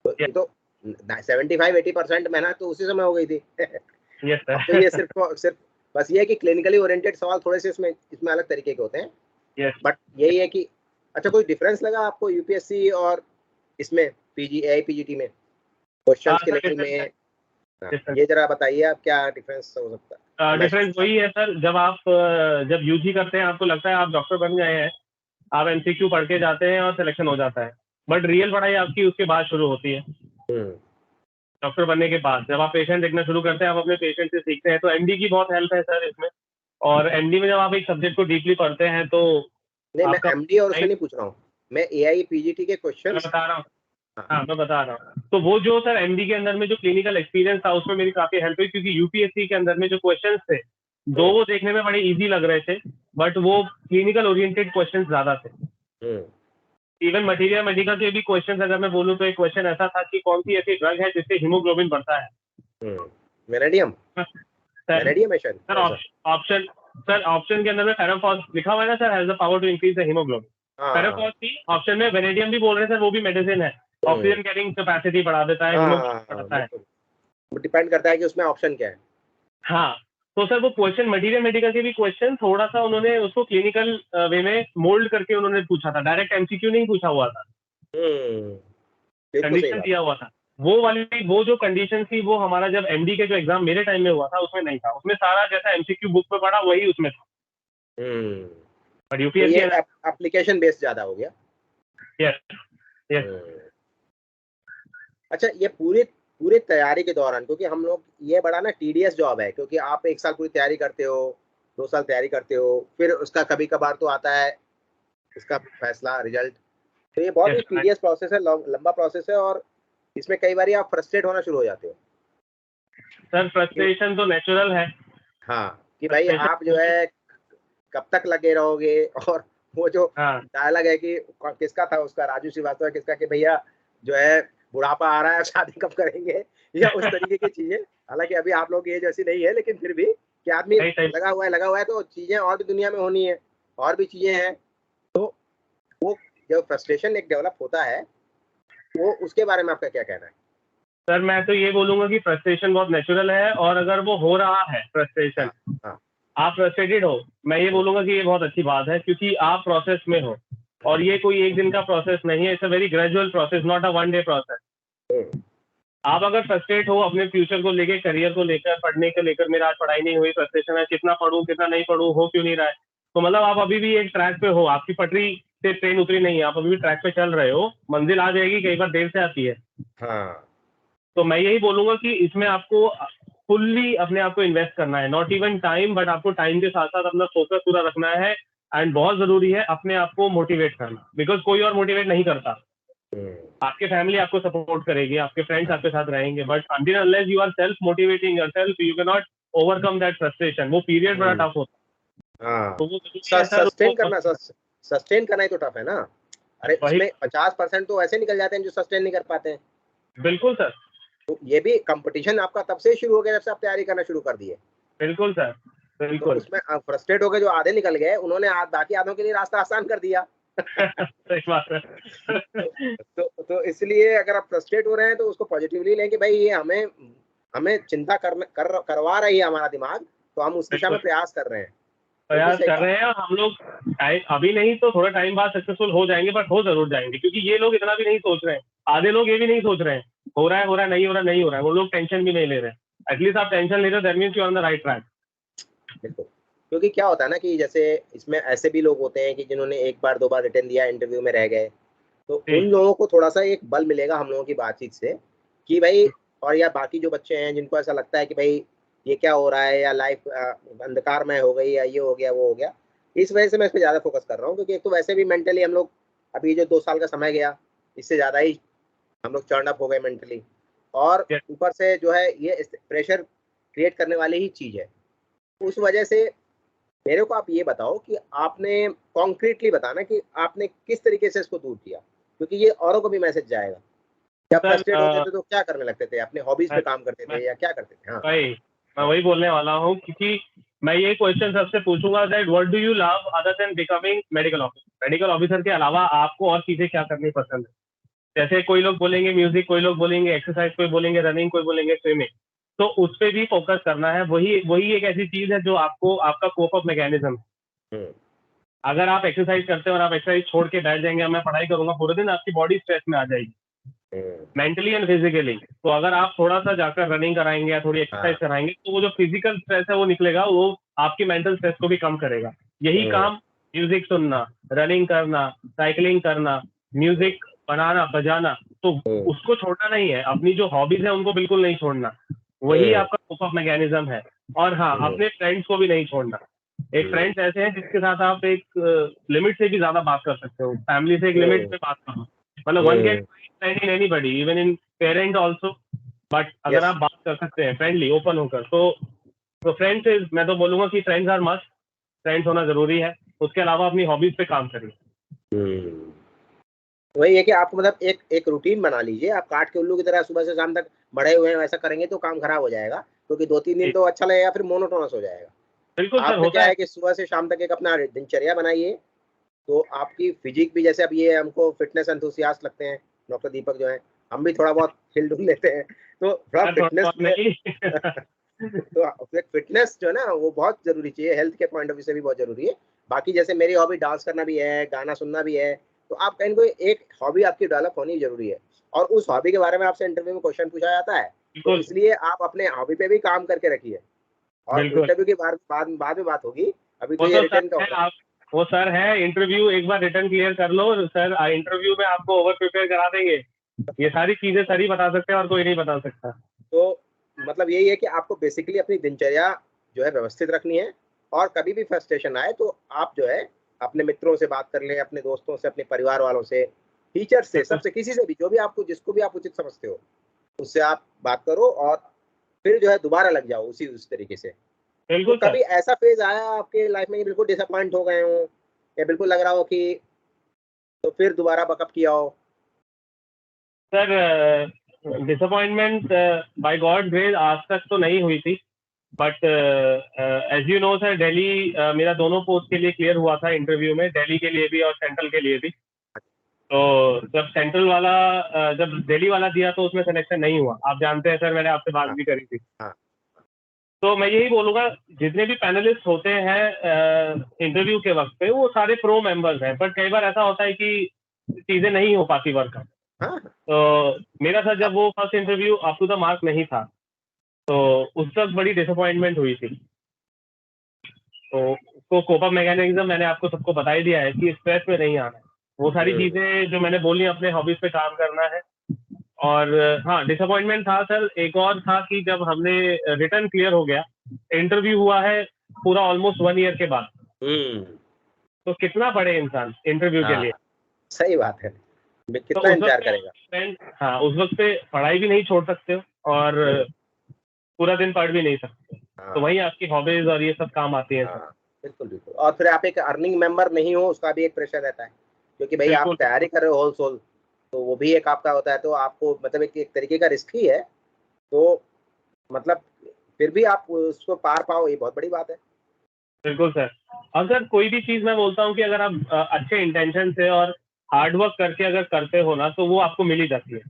तो Yes. ये तो 75-80% मेहनत तो उसी समय हो गई थी। यस अब तो सर। ये सिर्फ बस ये है कि क्लिनिकली ओरिएंटेड सवाल थोड़े से इसमें अलग तरीके के होते हैं। यस बट यही है कि अच्छा, कोई डिफरेंस लगा आपको यूपीएससी और इसमें पीजी एआईपीजीटी में क्वेश्चंस के लेवल में? ये जरा बताइए आप, क्या डिफरेंस हो सकता है? डिफरेंस वही है सर, जब यूजी करते हैं आपको लगता है आप डॉक्टर बन गए हैं, आप एमसीक्यू पढ़ के जाते हैं और सिलेक्शन हो जाता है। बट रियल पढ़ाई आपकी उसके बाद शुरू होती है, डॉक्टर बनने के बाद। जब आप पेशेंट देखना शुरू करते हैं, आप अपने पेशेंट से सीखते हैं। तो एमडी की बहुत हेल्प है सर इसमें। और एमडी में जब आप एक सब्जेक्ट को डीपली पढ़ते हैं तो नहीं, मैं आपका एमडी और उसमें नहीं पूछ रहा हूँ, मैं एआईपीजीटी के क्वेश्चंस बता रहा हूँ। हाँ मैं बता रहा हूँ। तो वो जो सर एमडी के अंदर में जो क्लिनिकल एक्सपीरियंस था, उसमें मेरी काफी हेल्प हुई, क्योंकि यूपीएससी के अंदर में जो क्वेश्चंस थे, दो वो देखने में बड़े इजी लग रहे थे, बट वो क्लिनिकल ओरिएंटेड क्वेश्चंस ज्यादा थे। इवन मटीरियल मेडिकल के भी क्वेश्चंस अगर मैं बोलूँ तो एक क्वेश्चन ऐसा था कि कौन सी ऐसी ड्रग है जिससे हीमोग्लोबिन बढ़ता है। वेनेडियम है शायद सर ऑप्शन सर ऑप्शन के अंदर में फेरोफॉस लिखा हुआ है ना sir, has the power to increase the haemoglobin. फेरोफॉस की ऑप्शन में वेनेडियम भी बोल रहे हैं सर, वो भी मेडिसिन है, ऑक्सीजन कैरिंग कैपेसिटी बढ़ा देता है, हीमोग्लोबिन बढ़ता है। वो डिपेंड करता है कि उसमें ऑप्शन क्या है। हाँ, तो सर वो क्वेश्चन मटीरियल मेडिकल के भी क्वेश्चन थोड़ा सा उन्होंने उसको क्लिनिकल वे में मोल्ड करके उन्होंने पूछा था, डायरेक्ट एमसीक्यू नहीं पूछा हुआ था, कंडीशन दिया हुआ था। वो जो कंडीशन थी वो हमारा जब एमडी के जो एग्जाम मेरे टाइम में हुआ था उसमें नहीं था, उसमें सारा जैसा एमसीक्यू बुक में पढ़ा वही उसमें था। बट यूपीएससी एप्लीकेशन बेस्ड ज्यादा हो गया। यस। अच्छा, ये पूरी तैयारी के दौरान, क्योंकि हम लोग, ये बड़ा ना टीडीएस जॉब है, क्योंकि आप 1 साल पूरी तैयारी करते हो, 2 साल तैयारी करते हो, फिर उसका कभी कभार तो आता है इसका फैसला, रिजल्ट। तो ये बहुत ही टीडीएस प्रोसेस है, लंबा प्रोसेस है, और इसमें कई बार आप फ्रस्ट्रेट होना शुरू हो जाते हो। सर फ्रस्ट्रेशन तो नेचुरल है। हाँ, कि भाई आप जो है कब तक लगे रहोगे, और वो जो डायलॉग है कि किसका था, उसका राजू श्रीवास्तव किसका, कि भैया जो है बुढ़ापा आ रहा है, शादी कब करेंगे, या उस तरीके की चीजें। हालांकि अभी आप लोग एज ऐसी नहीं है, लेकिन फिर भी कि आदमी लगा हुआ है, तो चीजें और भी दुनिया में होनी है, और भी चीजें हैं। तो वो जो फ्रस्ट्रेशन एक डेवलप होता है, वो उसके बारे में आपका क्या कहना है? सर मैं तो ये बोलूंगा कि फ्रस्ट्रेशन बहुत नेचुरल है, और अगर वो हो रहा है फ्रस्ट्रेशन, आप फ्रस्ट्रेटेड हो, मैं ये बोलूंगा कि ये बहुत अच्छी बात है, क्योंकि आप प्रोसेस में हो, और ये कोई एक दिन का प्रोसेस नहीं है, it's a very gradual process, not a 1 day process. आप अगर फ्रस्ट्रेट हो अपने फ्यूचर को लेकर, करियर को लेकर, पढ़ने को लेकर, मेरा आज पढ़ाई नहीं हुई, फ्रस्ट्रेशन है, कितना पढ़ूं कितना नहीं पढ़ूं, हो क्यों नहीं रहा है, तो मतलब आप अभी भी एक ट्रैक पे हो, आपकी पटरी से ट्रेन उतरी नहीं है, आप अभी भी ट्रैक पे चल रहे हो, मंजिल आ जाएगी, कई बार देर से आती है। हाँ तो मैं यही बोलूंगा कि इसमें आपको फुल्ली अपने आप को इन्वेस्ट करना है, नॉट इवन टाइम, बट आपको टाइम के साथ साथ अपना फोकस पूरा रखना है। एंड बहुत जरूरी है अपने आप को मोटिवेट करना, बिकॉज कोई और मोटिवेट नहीं करता। आपके फैमिली आपको सपोर्ट करेगी, आपके फ्रेंड्स आपके साथ रहेंगे, but until unless you are self motivating yourself, you can not overcome that frustration. वो पीरियड बड़ा टफ होता है। हाँ तो वो जरूरी है सर, सस्टेन करना ही तो टफ है ना। अरे इसमें 50% तो ऐसे निकल जाते हैं जो सस्टेन नहीं कर पाते हैं। बिल्कुल सर। तो ये भी कंपटीशन आपका तब से शुरू हो गया जब से आप तैयारी करना शुरू कर दिए। बिल्कुल सर, बिल्कुल। तो उसमें फ्रस्ट्रेट हो गए जो आधे निकल गए, उन्होंने बाकी आधों के लिए रास्ता आसान कर दिया। सही बात है। तो इसलिए अगर आप फ्रस्ट्रेट हो रहे हैं तो उसको पॉजिटिवली लें कि भाई ये हमें चिंता करवा रही है हमारा दिमाग, तो हम उस दिशा में प्रयास कर रहे हैं। प्रयास कर रहे हैं, और हम लोग अभी नहीं तो थोड़ा टाइम बाद सक्सेसफुल हो जाएंगे, बट हो जरूर जाएंगे, क्योंकि ये लोग इतना भी नहीं सोच रहे हैं। आधे लोग ये भी नहीं सोच रहे हैं हो रहा है नहीं हो रहा, नहीं हो रहा है, वो लोग टेंशन भी नहीं ले रहे हैं। एटलीस्ट आप टेंशन ले रहे हो, that means you are on the right track. बिल्कुल, क्योंकि क्या होता है ना कि जैसे इसमें ऐसे भी लोग होते हैं कि जिन्होंने एक बार दो बार रिटर्न दिया, इंटरव्यू में रह गए, तो उन लोगों को थोड़ा सा एक बल मिलेगा हम लोगों की बातचीत से कि भाई, और या बाकी जो बच्चे हैं जिनको ऐसा लगता है कि भाई ये क्या हो रहा है, या लाइफ अंधकारमय हो गई, या ये हो गया वो हो गया, इस वजह से मैं इस पर ज़्यादा फोकस कर रहा हूँ। क्योंकि एक तो वैसे भी मेंटली हम लोग, अभी जो 2 साल का समय गया, इससे ज़्यादा ही हम लोग चर्न अप हो गए मेंटली, और ऊपर से जो है ये प्रेशर क्रिएट करने वाली ही चीज़ है। उस वजह से मेरे को आप ये बताओ कि आपने कॉन्क्रीटली बताना कि आपने किस तरीके से इसको दूर किया, क्योंकि ये औरों को भी मैसेज जाएगा। क्या फ्रस्ट्रेट होते थे तो क्या करने लगते थे, अपने हॉबीज पे काम करते थे या क्या करते थे? हाँ भाई, मैं वही बोलने वाला हूँ, क्योंकि मैं ये क्वेश्चन सबसे पूछूंगा that what do you love other than becoming medical officer. Medical officer के अलावा आपको और चीजें क्या करनी पसंद है? जैसे कोई लोग बोलेंगे म्यूजिक, कोई लोग बोलेंगे एक्सरसाइज, कोई बोलेंगे रनिंग, कोई बोलेंगे स्विमिंग। तो उस पर भी फोकस करना है। वही एक ऐसी चीज है जो आपको, आपका कोप अप मैकेनिज्म है। अगर आप एक्सरसाइज करते हैं और आप एक्सरसाइज छोड़ के बैठ जाएंगे, मैं पढ़ाई करूंगा पूरे दिन, आपकी बॉडी स्ट्रेस में आ जाएगी, मेंटली एंड फिजिकली। तो अगर आप थोड़ा सा जाकर रनिंग कराएंगे या थोड़ी एक्सरसाइज कराएंगे, तो वो जो फिजिकल स्ट्रेस है वो निकलेगा, वो आपकी मेंटल स्ट्रेस को भी कम करेगा। यही काम म्यूजिक सुनना, रनिंग करना, साइकिलिंग करना, म्यूजिक बनाना, बजाना, तो उसको छोड़ना नहीं है। अपनी जो हॉबीज है उनको बिल्कुल नहीं छोड़ना, वही आपका कोप अप मैकेनिज्म है। और हाँ, अपने फ्रेंड्स को भी नहीं छोड़ना। एक फ्रेंड्स ऐसे हैं जिसके साथ आप एक लिमिट से भी ज्यादा बात कर सकते हो। फैमिली से एक लिमिट पे बात करो, मतलब one can anybody, even in parent also, but अगर आप बात कर सकते हैं फ्रेंडली, ओपन होकर, तो फ्रेंड्स इज, मैं तो बोलूंगा कि फ्रेंड्स आर मस्ट, फ्रेंड्स होना जरूरी है। उसके अलावा अपनी हॉबीज पे काम करिए। वही है कि आप मतलब एक रूटीन बना लीजिए। आप काट के उल्लू की तरह सुबह से शाम तक बढ़े हुए हैं, वैसा करेंगे तो काम खराब हो जाएगा, क्योंकि 2-3 दिन तो अच्छा लगेगा, फिर मोनोटोनस हो जाएगा। बिल्कुल सर, होता है कि सुबह से शाम तक एक अपना दिनचर्या बनाइए, तो आपकी फिजिक भी, जैसे अब ये हमको फिटनेस एंथुसियास्ट लगते हैं डॉक्टर दीपक जो है, हम भी थोड़ा बहुत हिल डुल लेते हैं, तो थोड़ा फिटनेस तो फिटनेस जो है ना वो बहुत जरूरी चाहिए, हेल्थ के पॉइंट ऑफ व्यू से भी बहुत जरूरी है। बाकी जैसे मेरी हॉबी डांस करना भी है, गाना सुनना भी है, तो आप कहीं कोई एक हॉबी आपकी डेवलप होनी जरूरी है, और उस हॉबी के बारे में आपसे इंटरव्यू में क्वेश्चन पूछा जाता है, तो इसलिए आप अपने हॉबी पे भी काम करके रखिए, और इंटरव्यू की बाद में बात होगी। अभी तो ये रिटर्न का होगा। वो सर है, इंटरव्यू एक बार रिटर्न क्लियर कर लो सर, इंटरव्यू में आपको ओवर प्रिपेयर करा देंगे। ये सारी चीजें सर ही बता सकते हैं और कोई नहीं बता सकता। तो मतलब यही है कि आपको बेसिकली अपनी दिनचर्या जो है व्यवस्थित रखनी है, और कभी भी फ्रस्ट्रेशन आए तो आप जो है अपने मित्रों से बात कर लें, अपने दोस्तों से, अपने परिवार वालों से, टीचर से, सबसे, किसी से भी, जो भी आपको, जिसको भी आप उचित समझते हो, उससे आप बात करो, और फिर जो है दोबारा लग जाओ उस तरीके से। तो कभी ऐसा फेज आया आपके लाइफ में बिल्कुल डिसअपॉइंट हो गए हो, या बिल्कुल लग रहा हो कि तो फिर दोबारा बकअप किया हो? Sir disappointment by god grace आज तक तो नहीं हुई थी, but as you know sir, Delhi मेरा दोनों पोस्ट के लिए क्लियर हुआ था इंटरव्यू में, दिल्ली के लिए भी और सेंट्रल के लिए भी। तो जब सेंट्रल वाला जब दिल्ली वाला दिया तो उसमें सिलेक्शन नहीं हुआ, आप जानते हैं सर, मैंने आपसे बात भी करी थी। तो मैं यही बोलूंगा, जितने भी पैनलिस्ट होते हैं इंटरव्यू के वक्त पे, वो सारे प्रो मेंबर्स हैं, बट कई बार ऐसा होता है कि चीजें नहीं हो पाती वर्क। हाँ तो मेरा था जब वो first interview up to the mark नहीं था, तो उस वक्त बड़ी डिसअपॉइंटमेंट हुई थी। तो उसको कोप अप मैकेनिज्म मैंने आपको सबको बता ही दिया है कि स्ट्रेस में नहीं आना है। वो सारी चीजें जो मैंने बोली, अपने हॉबीज पे काम करना है। और हाँ, डिसअपॉइंटमेंट था सर एक और था कि जब हमने रिटर्न क्लियर हो गया, इंटरव्यू हुआ है पूरा ऑलमोस्ट 1 ईयर के बाद, तो कितना पढ़े इंसान इंटरव्यू के लिए। सही बात है, तो कितना उस इंतजार वक्त करेगा। हाँ, उस वक्त पे पढ़ाई भी नहीं छोड़ सकते हो और पूरा दिन पढ़ भी नहीं सकते। तो वही आपकी हॉबीज और ये सब काम आती है सर। बिल्कुल बिल्कुल। और फिर आप एक अर्निंग मेंबर नहीं हो, उसका भी एक प्रेशर रहता है, क्योंकि भाई आप बिल्कुल। तैयारी कर रहे हो होल सोल, तो वो भी एक आपका होता है। तो आपको मतलब एक तरीके का रिस्क ही है, तो मतलब फिर भी आप उसको पार पाओ, ये बहुत बड़ी बात है। बिल्कुल सर। और सर कोई भी चीज मैं बोलता हूँ कि अगर आप अच्छे इंटेंशन से और हार्ड वर्क करके अगर करते हो ना, तो वो आपको मिल ही जाती है।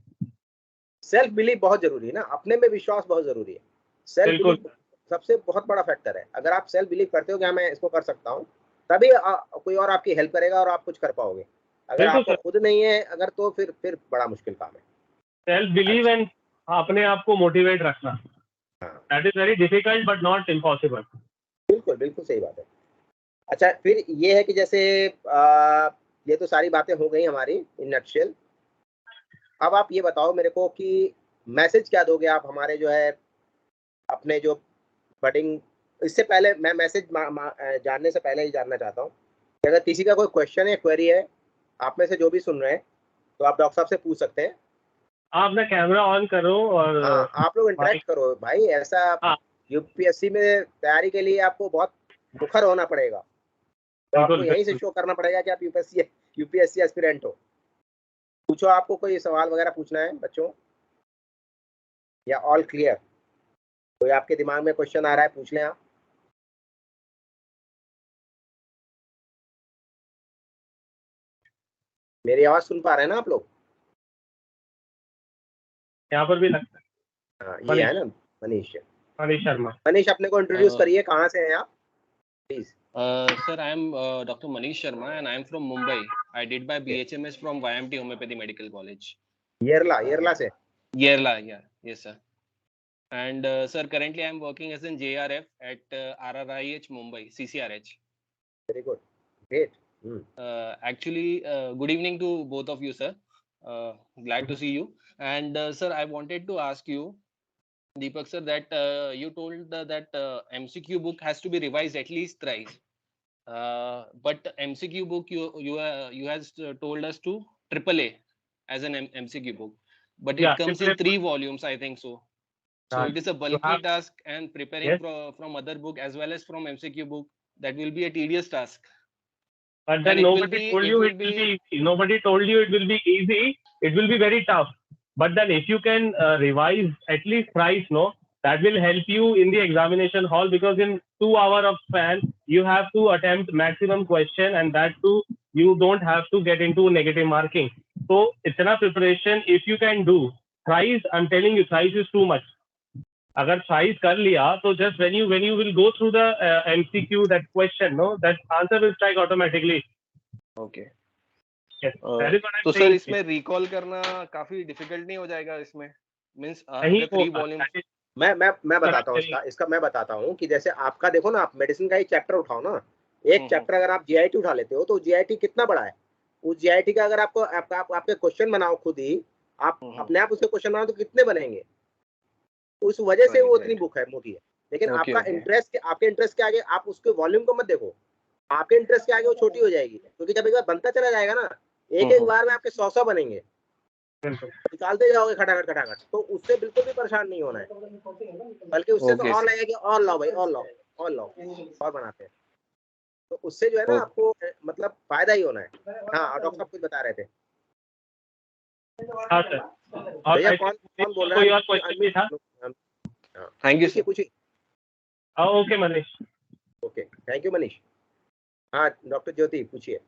सेल्फ बिलीफ बहुत जरूरी है ना, अपने में विश्वास बहुत जरूरी है। सेल्फ बिल्कुल बिलीफ सबसे बहुत बड़ा फैक्टर है। अगर आप सेल्फ बिलीव करते हो कि हाँ मैं इसको कर सकता हूँ, तभी कोई और आपकी हेल्प करेगा और आप कुछ कर पाओगे। अगर बिल्कुल आपको सर। खुद नहीं है अगर, तो फिर बड़ा मुश्किल काम है। सेल्फ बिलीव एंड अपने आप को मोटिवेट रखना, that is very difficult but not impossible. बिल्कुल बिल्कुल सही बात है। अच्छा, फिर ये है कि जैसे ये तो सारी बातें हो गई हमारी इन नटशेल। अब आप ये बताओ मेरे को कि मैसेज क्या दोगे आप हमारे जो है अपने जो बडिंग। इससे पहले मैं मैसेज जानने से पहले ही जानना चाहता हूँ कि अगर किसी का कोई क्वेश्चन या क्वेरी है, आप में से जो भी सुन रहे हैं, तो आप डॉक्टर साहब से पूछ सकते हैं। आप अपना कैमरा ऑन करो और हाँ, आप लोग इंटरेक्ट करो भाई। ऐसा हाँ, यूपीएससी में तैयारी के लिए आपको बहुत मुखर होना पड़ेगा, तो आपको बिल्कुल यहीं से बिल्कुल। शो करना पड़ेगा कि आप यूपीएससी एस्पिरेंट हो। पूछो, आपको कोई सवाल वगैरह पूछना है बच्चों, या ऑल क्लियर? कोई आपके दिमाग में क्वेश्चन आ रहा है, पूछ लें आप। मेरी आवाज सुन पा रहे हैं ना आप लोग? यहाँ पर भी लगता है। हाँ, ये है ना मनीष। मनीष शर्मा। मनीष, अपने को इंट्रोड्यूस करिए, कहाँ से हैं आप please? Sir, I am Dr. Manish Sharma and I am from Mumbai. I did my BHMS from YMT Homeopathy Medical College. येरला से? Yerla, yeah, yes sir. And sir, currently I am working as an JRF at RRIH Mumbai, CCRH. Very good, great. Actually, good evening to both of you, sir. Glad to see you. And sir, I wanted to ask you, Deepak sir, that you told that MCQ book has to be revised at least thrice. But MCQ book you has told us to AAA as an MCQ book, but Yeah, it comes in 3 volumes, I think so. So it is a bulky task, and preparing Yes. from other book as well as from MCQ book, that will be a tedious task. But then And nobody told you it will be easy. Nobody told you it will be easy. It will be very tough. But then if you can revise at least thrice, no, that will help you in the examination hall, because in 2 hours of span, you have to attempt maximum question, and that too, you don't have to get into negative marking. So it's enough preparation. If you can do thrice, I'm telling you, thrice is too much. अगर thrice कर लिया, तो just when you will go through the MCQ, that question, no, that answer will strike automatically. Okay. Yes, that is what I'm तो saying. Sir इसमें recall करना काफी difficult नहीं हो जाएगा इसमें? मींस नहीं अगर 3 वॉल्यूम मैं बताता हूँ इसका मैं बताता हूँ कि जैसे आपका देखो ना, आप मेडिसिन का एक चैप्टर उठाओ ना, एक चैप्टर अगर आप जीआईटी उठा लेते हो, तो जीआईटी कितना बड़ा है, उस जीआईटी का अगर आपको आपके क्वेश्चन बनाओ खुद ही, आप अपने आप उसके क्वेश्चन बनाओ, तो कितने बनेंगे? उस वजह से वो इतनी बुक है, मोटी है। लेकिन आपका इंटरेस्ट, आपके इंटरेस्ट के आगे आप उसके वॉल्यूम को मत देखो, आपके इंटरेस्ट के आगे वो छोटी हो जाएगी, क्योंकि जब एक बार बनता चला जाएगा ना, एक बार में आपके 100 बनेंगे, निकालते जाओगे खटाखट खटाखट, तो उससे बिल्कुल भी परेशान नहीं होना है, बल्कि उससे तो और लगेगा कि और लाओ भाई, और लाओ और लाओ, और बनाते हैं। तो उससे जो है ना आपको मतलब फायदा ही होना है। हाँ, डॉक्टर साहब कुछ बता रहे थे। हाँ सर। और भैया कौन बोल रहा है? कोई और क्वेश्चन भी था? Thank you sir. पूछिए। Okay Manish. Okay, thank you Manish. हाँ, डॉक्टर ज्योति पूछिए।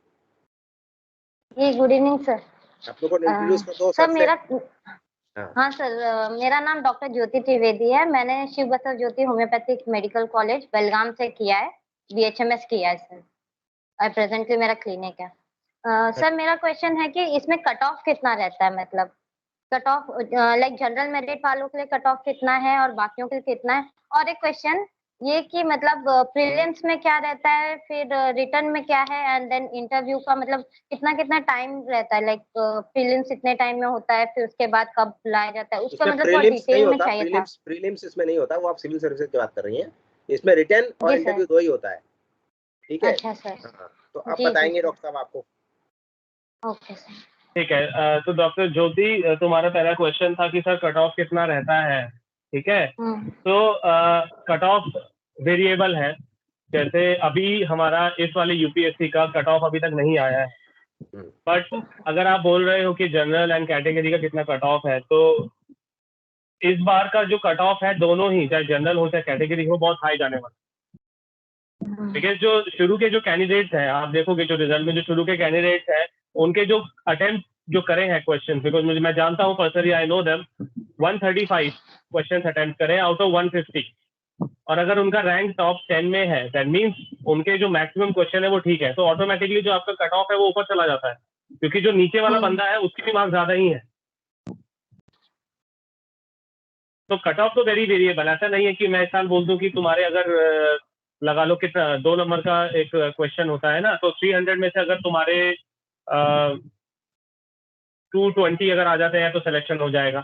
Good evening sir. आप लोगों को इंट्रोड्यूस कर दो सर। मेरा हाँ सर, मेरा नाम डॉक्टर ज्योति त्रिवेदी है। मैंने शिव बसव ज्योति होम्योपैथिक मेडिकल कॉलेज बेलगाम से किया है, BHMS किया है सर, और प्रेजेंटली मेरा क्लिनिक है। सर मेरा क्वेश्चन है कि इसमें कट ऑफ कितना रहता है, मतलब cut off like general merit वालों के लिए कट ऑफ कितना है और बाकियों के लिए कितना है? और एक क्वेश्चन ये कि मतलब प्रीलिम्स में क्या रहता है, फिर रिटर्न में क्या है, एंड देन इंटरव्यू का मतलब कितना कितना टाइम रहता है? लाइक प्रीलिम्स इतने टाइम में होता है, फिर उसके बाद कब लाया जाता है, उसका इसमें मतलब थोड़ा प्रीलिम्स नहीं डिटेल में होता, चाहिए था। प्रीलिम्स इसमें नहीं होता, वो आप सिविल सर्विसेज की बात कर रही हैं। इसमें रिटर्न और जी इंटरव्यू सर। दो ही होता है, ठीक है। अच्छा सर। हाँ, तो अब जी बताएंगे सर। डॉक्टर साहब आपको। Okay sir. ठीक है। तो डॉक्टर ज्योति, तुम्हारा पहला क्वेश्चन था कि सर कट ऑफ कितना रहता है, ठीक है। तो कट ऑफ वेरिएबल है। जैसे अभी हमारा इस वाले यूपीएससी का कट ऑफ अभी तक नहीं आया है, बट अगर आप बोल रहे हो कि जनरल एंड कैटेगरी का कितना कट ऑफ है, तो इस बार का जो कट ऑफ है दोनों ही, चाहे जनरल हो चाहे कैटेगरी हो, बहुत हाई जाने वाला। बिकॉज जो शुरू के जो कैंडिडेट्स हैं, आप देखोगे जो रिजल्ट में जो शुरू के कैंडिडेट्स हैं, उनके जो अटेम्प्ट जो करे हैं क्वेश्चन, बिकॉज मैं जानता हूँ personally, I know them, 135 question attempt करे आउट ऑफ 150। और अगर उनका रैंक टॉप 10 में है, दैट मीन्स उनके जो मैक्सिमम क्वेश्चन है वो ठीक है, तो ऑटोमेटिकली जो आपका कट ऑफ है वो ऊपर चला जाता है, क्योंकि जो नीचे वाला बंदा है उसकी भी मार्क्स ज्यादा ही है। तो कट ऑफ तो वेरी वेरिएबल, ऐसा नहीं है कि मैं इस साल बोल दूं कि तुम्हारे अगर लगा लो कि 2 नंबर का एक क्वेश्चन होता है ना, तो 300 में से अगर तुम्हारे 220 अगर आ जाते हैं तो सिलेक्शन हो जाएगा।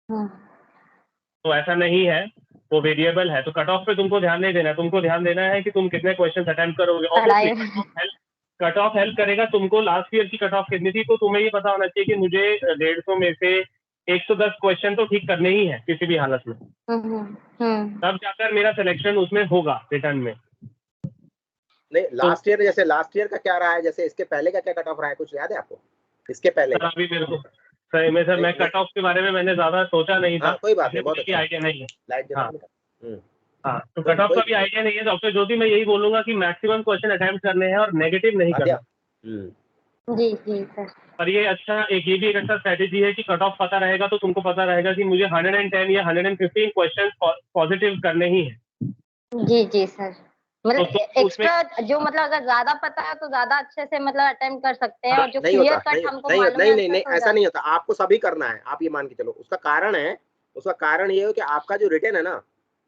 तो ऐसा नहीं है, वो वेरिएबल है। तो कट ऑफ पे तुमको ध्यान नहीं देना है, तुमको ध्यान देना है कि तुम कितने क्वेश्चन अटेम्प्ट करोगे। ऑब्वियसली कट ऑफ हेल्प करेगा तुमको। लास्ट ईयर की कट ऑफ कितनी थी, तो तुम्हें ये पता होना चाहिए कि मुझे 150 में से 110 क्वेश्चन तो ठीक करने ही है किसी भी हालत में, तब जाकर मेरा सिलेक्शन उसमें होगा रिटर्न में। नहीं, लास्ट ईयर, जैसे लास्ट ईयर का क्या रहा है, जैसे इसके पहले का क्या कट ऑफ रहा है, कुछ याद है आपको इसके पहले सर का? अभी मेरे को सही में सर, मैं कट ऑफ के बारे में मैंने ज्यादा सोचा नहीं था। हाँ, कोई बात नहीं, बहुत अच्छा, आइडिया नहीं है। लाइट हाँ। जला। हाँ, तो कट ऑफ का भी आइडिया नहीं है डॉक्टर ज्योति। मैं यही बोलूंगा कि मैक्सिमम क्वेश्चन अटेम्प्ट करने हैं और नेगेटिव नहीं करना। जी जी सर। और ये अच्छा, ये भी एक अच्छा स्ट्रेटेजी है कि कट ऑफ पता रहेगा तो तुमको पता रहेगा कि मुझे 110 या 115 क्वेश्चन पॉजिटिव करने ही है। जी जी सर। मतलब तो एक्स्ट्रा जो मतलब अगर ज्यादा पता है तो ज्यादा अच्छे से मतलब अटेम्प्ट कर सकते हैं, और जो नहीं क्लियर होता, कट हमको नहीं, मालूम नहीं, है नहीं, नहीं, तो ऐसा नहीं होता। आपको सभी करना है, आप ये मान के चलो। उसका कारण है, उसका कारण ये है कि आपका जो रिटर्न है ना,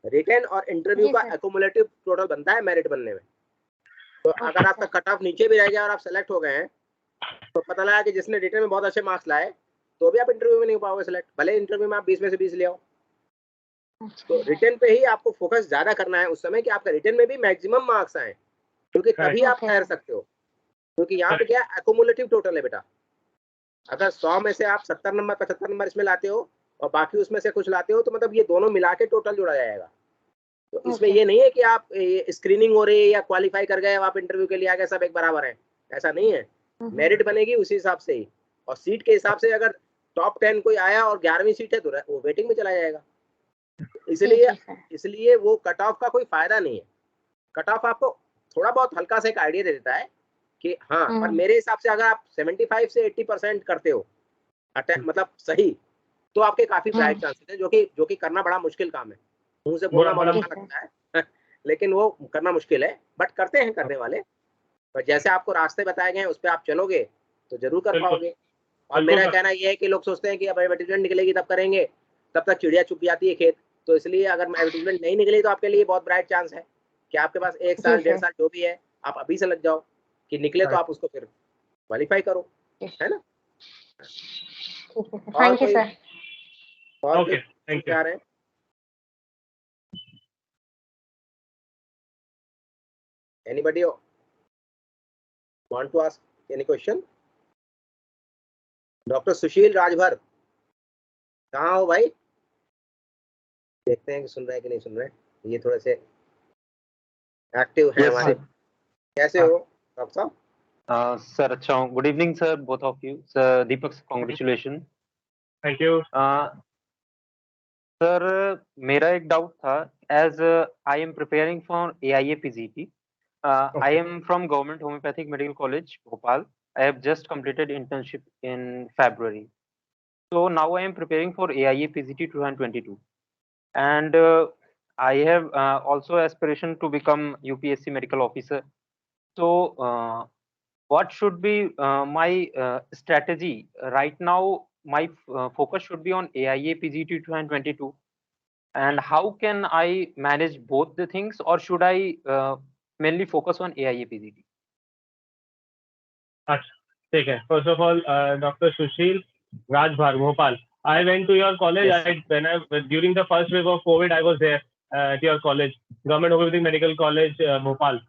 रिटर्न और इंटरव्यू का एक्युमुलेटिव टोटल बनता है मेरिट बनने में। तो अगर आपका कट ऑफ नीचे भी रह गया और आप सेलेक्ट हो गए हैं, तो पता लगा कि जिसने रिटर्न में बहुत अच्छे मार्क्स लाए, तो भी आप इंटरव्यू में नहीं हो पाओगे सेलेक्ट, भले इंटरव्यू में आप 20 में से 20 ले आओ। तो रिटर्न पे ही आपको फोकस ज्यादा करना है उस समय, कि आपका रिटर्न में भी मैक्सिमम मार्क्स आए, क्योंकि तभी आप ठहर सकते हो। क्योंकि यहाँ पे क्या एक्युमुलेटिव टोटल है बेटा। अगर 100 में से आप 70 नंबर 75 नंबर इसमें लाते हो और बाकी उसमें से कुछ लाते हो, तो मतलब ये दोनों मिला के टोटल जोड़ा जाएगा। तो इसमें ये नहीं है कि आप स्क्रीनिंग हो रही है या क्वालिफाई कर गए, आप इंटरव्यू के लिए आ गए, सब एक बराबर है, ऐसा नहीं है। मेरिट बनेगी उसी हिसाब से ही, और सीट के हिसाब से। अगर टॉप 10 कोई आया और 11वीं सीट है, तो वो वेटिंग में चला जाएगा। इसलिए वो कट ऑफ का कोई फायदा नहीं है। कट ऑफ आपको थोड़ा बहुत हल्का सा एक आइडिया दे देता है कि हाँ, पर मेरे हिसाब से अगर आप 75 से 80% करते हो मतलब सही, तो आपके काफी ब्राइट चांसेस है, जो कि करना बड़ा मुश्किल काम है। मुंह से बोलना बहुत अच्छा लगता है लेकिन वो करना मुश्किल है, बट करते हैं करने वाले। पर जैसे आपको रास्ते बताए गए हैं उस पर आप चलोगे तो जरूर कर पाओगे। और मेरा कहना ये है कि लोग सोचते हैं कि अब एडवर्टीजमेंट निकलेगी तब करेंगे, तब तक चिड़िया चुप जाती है खेत। तो इसलिए अगर एडवर्टीजमेंट नहीं निकली तो आपके लिए बहुत ब्राइट चांस है कि आपके पास 1 साल 1.5 साल जो भी है, आप अभी से लग जाओ कि निकले तो आप उसको फिर क्वालिफाई करो, है ना। Thank you sir. और क्या रहे हैं? Anybody want to ask any question? Doctor Sushil Rajbhar, कहाँ हो भाई? देखते हैं कि सुन रहे हैं कि नहीं सुन रहे हैं। ये थोड़े से एक्टिव है हमारे। कैसे हो डॉक्टर साहब? सर अच्छा हूँ। Good evening sir, both of you. Sir Deepak, congratulation. Thank you sir. मेरा एक डाउट था, as I am preparing for AIA PGT. I am from Government Homeopathic Medical College, Bhopal. I have just completed internship in February. So now I am preparing for AIA PGT 2022. And I have also aspiration to become UPSC medical officer. So what should be my strategy right now? My focus should be on AIA PGT 2022, and how can I manage both the things, or should I mainly focus on AIA PGT? ठीक है. First of all, Dr. Sushil Rajbhar, Bhopal. I went to your college. Yes. During the first wave of COVID, I was there at your college, Government Homeopathic Medical College, Bhopal.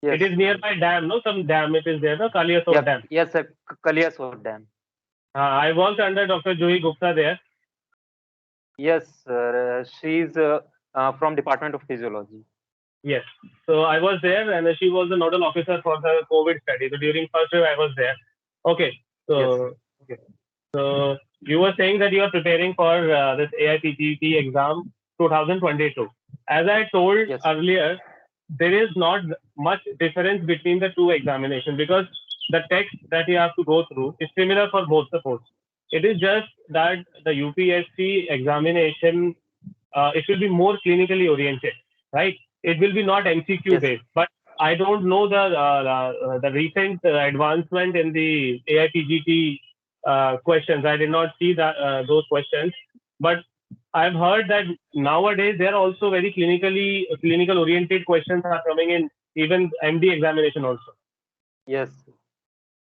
Yes. It is nearby dam, no? Some dam it is there, no? Kaliyasot Dam. Yes, sir. Kaliyasot Dam. I worked under Dr. Juhi Gupta there. Yes, sir. She's from Department of Physiology. Yes. So I was there, and she was the nodal officer for the COVID study. So during first wave, I was there. Okay. So, Yes. So you were saying that you are preparing for this AIPGT exam 2022. As I told Yes. earlier, there is not much difference between the two examinations because the text that you have to go through is similar for both the posts. It is just that the UPSC examination, it will be more clinically oriented, right? It will be not MCQ Yes. based, but I don't know the recent advancement in the AIPGT questions. I did not see that those questions, but I've heard that nowadays there are also very clinical oriented questions are coming in, even MD examination also. Yes.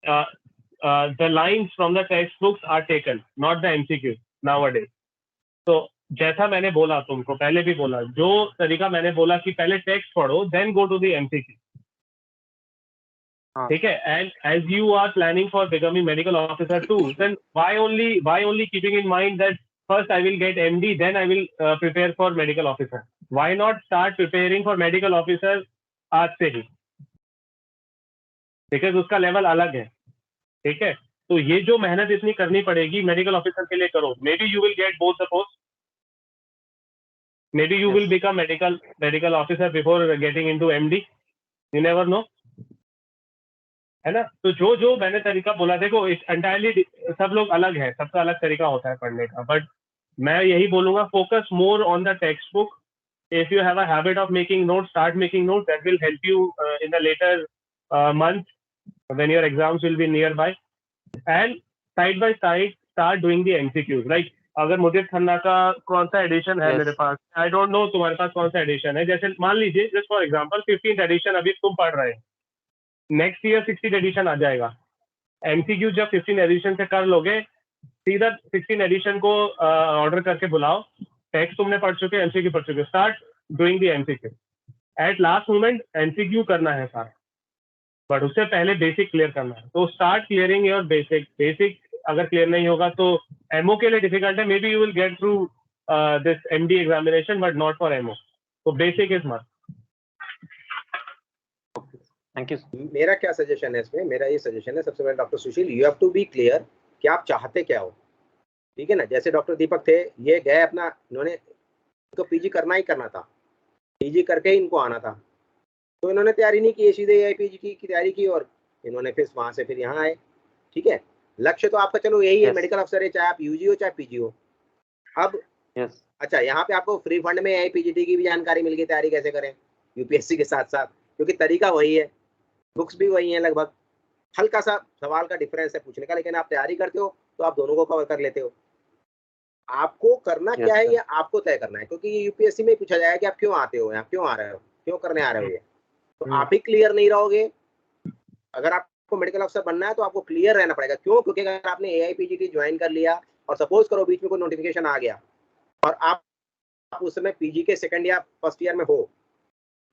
The lines from the textbooks are taken, not the MCQ nowadays. So जैसा मैंने बोला तुमको पहले भी बोला, जो तरीका मैंने बोला कि पहले टेक्स्ट पढ़ो, then go to the MCQ. ठीक है? And as you are planning for becoming medical officer too, then why only keeping in mind that first I will get MD, then I will prepare for medical officer. Why not start preparing for medical officer आज से ही? Because उसका level अलग है. ठीक है? तो ये जो मेहनत इतनी करनी पड़ेगी मेडिकल ऑफिसर के लिए करो. Maybe you will get both the posts. Maybe you will become medical officer before getting into MD. You never know. है ना? तो जो मैंने तरीका बोला, देखो एंटायरली सब लोग अलग है, सबका अलग तरीका होता है पढ़ने का, बट मैं यही बोलूंगा focus more on the text book. If you have a habit of making notes, start making notes. That will help you in the later months when your exams will be nearby. And side by side, start doing the MCQs. Like अगर मुदित खन्ना का कौन सा addition है मेरे पास, I don't know तुम्हारे पास कौन सा addition है. जैसे मान लीजिए just for example 15th addition अभी तुम पढ़ रहे हो, नेक्स्ट ईयर 16th एडिशन आ जाएगा. एमसीक्यू जब 15th एडिशन से कर लोगे, सीधा 16th एडिशन को ऑर्डर करके बुलाओ. टेक्स्ट तुमने पढ़ चुके, एमसीक्यू पढ़ चुके, start doing the MCQ. At last moment MCQ करना है सारा, बट उससे पहले बेसिक क्लियर करना है. तो स्टार्ट क्लियरिंग योर बेसिक. अगर क्लियर नहीं होगा तो एमओ के लिए डिफिकल्ट है. May be you will get through this MD examination but not for MO. तो basic is must. Thank you. मेरा क्या सजेशन है इसमें? मेरा ये सजेशन है, सबसे पहले doctor Sushil, you have to be clear कि आप चाहते क्या हो. ठीक है ना? जैसे डॉक्टर दीपक थे, ये गए अपना, इन्होंने तो पीजी करना ही करना था, पीजी करके ही इनको आना था, तो इन्होंने तैयारी नहीं की, सीधे AIPGT की तैयारी की और इन्होंने फिर वहां से फिर यहाँ आए. ठीक है, लक्ष्य तो आपका चलो यही है, मेडिकल अफसर है, चाहे आप यूजी हो चाहे पीजी हो. अब अच्छा, यहाँ पे आपको फ्री फंड में AIPGT की भी जानकारी मिल गई, तैयारी कैसे करें यूपीएससी के साथ साथ, क्योंकि तरीका वही है, बुक्स भी वही हैं लगभग, हल्का सा सवाल का डिफरेंस है पूछने का, लेकिन आप तैयारी करते हो तो आप दोनों को कवर कर लेते हो. आपको करना क्या है ये आपको तय करना है, क्योंकि ये यूपीएससी में पूछा जाएगा कि आप क्यों आते हो यहाँ, क्यों आ रहे हो, क्यों करने आ रहे हो ये. तो आप ही क्लियर नहीं रहोगे. अगर आपको मेडिकल अफसर बनना है तो आपको क्लियर रहना पड़ेगा. क्यों? क्योंकि अगर आपने AIPGT ज्वाइन कर लिया और सपोज करो बीच में कोई नोटिफिकेशन आ गया और आप उस समय पीजी के सेकंड या फर्स्ट ईयर में हो,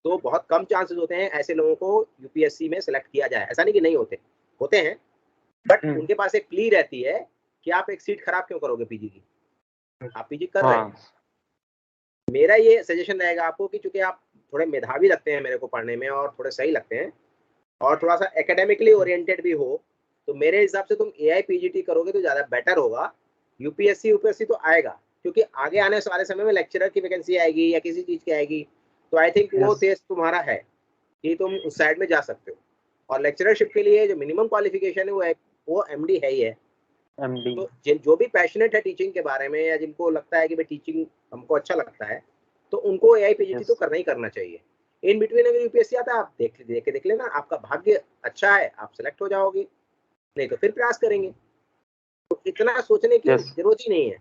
तो बहुत कम चांसेस होते हैं ऐसे लोगों को यूपीएससी में सिलेक्ट किया जाए. ऐसा नहीं कि नहीं होते, होते हैं, बट उनके पास एक प्ली रहती है कि आप एक सीट खराब क्यों करोगे पीजी की, आप पीजी कर रहे हैं. मेरा ये सजेशन रहेगा आपको कि चूंकि आप थोड़े मेधावी लगते हैं मेरे को पढ़ने में और थोड़े सही लगते हैं और थोड़ा सा एकेडमिकली ओरिएंटेड भी हो, तो मेरे हिसाब से तुम AIPGT करोगे तो ज्यादा बेटर होगा. यूपीएससी तो आएगा, क्योंकि आगे आने वाले समय में लेक्चरर की वैकेंसी आएगी या किसी चीज की आएगी, तो आई थिंक वो तेज तुम्हारा है कि तुम उस साइड में जा सकते हो. और लेक्चररशिप के लिए जो मिनिमम क्वालिफिकेशन है वो MD है ही है. तो जो भी पैशनेट है टीचिंग के बारे में, या जिनको लगता है कि भाई टीचिंग हमको अच्छा लगता है, तो उनको AIPGT तो करना ही करना चाहिए. इन बिटवीन अगर यूपीएससी आता है, आप देख लेना, आपका भाग्य अच्छा है, आप सिलेक्ट हो जाओगे, नहीं तो फिर प्रयास करेंगे। तो इतना सोचने की Yes. जरूरत ही नहीं है।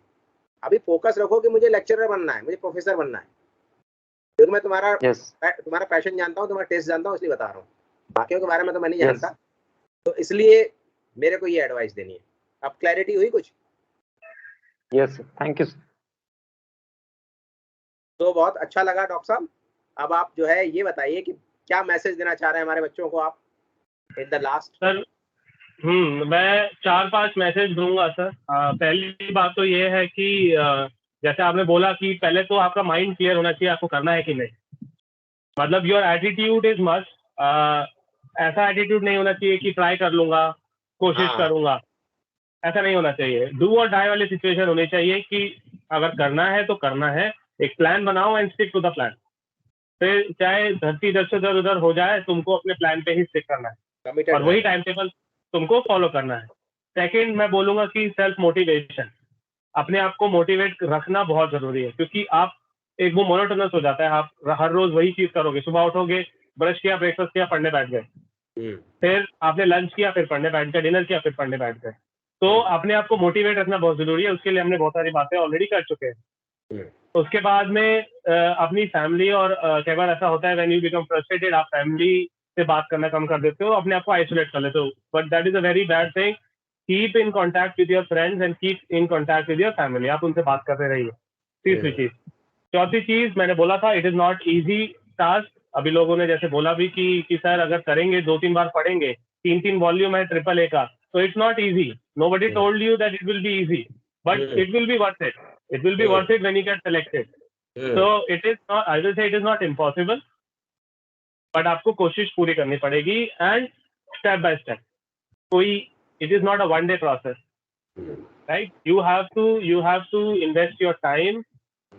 अभी फोकस रखो कि मुझे लेक्चरर बनना है, मुझे प्रोफेसर बनना है, क्योंकि मैं Yes. तुम्हारा पैशन जानता हूँ, तुम्हारा टेस्ट जानता हूँ, इसलिए बता रहा हूँ। बाकियों के बारे में तो मैं नहीं Yes. जानता, तो इसलिए मेरे को ये एडवाइस देनी है। अब क्लैरिटी हुई कुछ? Yes, sir. Thank you, sir. तो बहुत अच्छा लगा डॉक्टर साहब। अब आप जो है ये बताइए कि क्या मैसेज देना चाह रहे हैं हमारे बच्चों को आप इन द लास्ट? सर मैं 4-5 मैसेज दूंगा सर। पहली बात तो ये है कि जैसे आपने बोला कि पहले तो आपका माइंड क्लियर होना चाहिए, आपको करना है कि नहीं। मतलब योर एटीट्यूड इज मस्ट। ऐसा एटीट्यूड नहीं होना चाहिए कि ट्राई कर लूंगा, कोशिश हाँ। करूंगा, ऐसा नहीं होना चाहिए। डू और डाई वाली सिचुएशन होनी चाहिए कि अगर करना है तो करना है, एक प्लान बनाओ and stick to the plan. फिर चाहे धरती इधर से उधर हो जाए, तुमको अपने प्लान पे ही स्टिक करना है Committed और वही रहना। टाइम टेबल तुमको फॉलो करना है। सेकंड, मैं बोलूंगा कि सेल्फ मोटिवेशन, अपने आप को मोटिवेट रखना बहुत जरूरी है, क्योंकि आप एक वो मोनोटोनस हो जाता है, आप हर रोज वही चीज करोगे। सुबह उठोगे, ब्रश किया, ब्रेकफास्ट किया, पढ़ने बैठ गए, फिर आपने लंच किया, फिर पढ़ने बैठ गए, डिनर किया, फिर पढ़ने बैठ गए। तो अपने आप को मोटिवेट रखना बहुत जरूरी है, उसके लिए हमने बहुत सारी बातें ऑलरेडी कर चुके हैं। उसके बाद में अपनी फैमिली और कई बार ऐसा होता है व्हेन यू बिकम फ्रस्ट्रेटेड, आप फैमिली से बात करना कम कर देते हो, अपने आप को आइसोलेट कर लेते हो, but that is a very bad thing. Keep in contact with your friends and keep in contact with your family, आप उनसे बात करते रहिए। तीसरी चीज। चौथी चीज, मैंने बोला था it is not easy task. अभी लोगों ने जैसे बोला भी कि सर अगर करेंगे, 2-3 बार पढ़ेंगे, 3-3 वॉल्यूम है AAA का, तो it's not easy. Nobody told you that it will be easy, but it will be worth it. It will be worth it when you get selected. So it is not, I will say it is not impossible, but आपको कोशिश पूरी करनी पड़ेगी and step by step. कोई, it is not a one day process, right? You have to invest your time,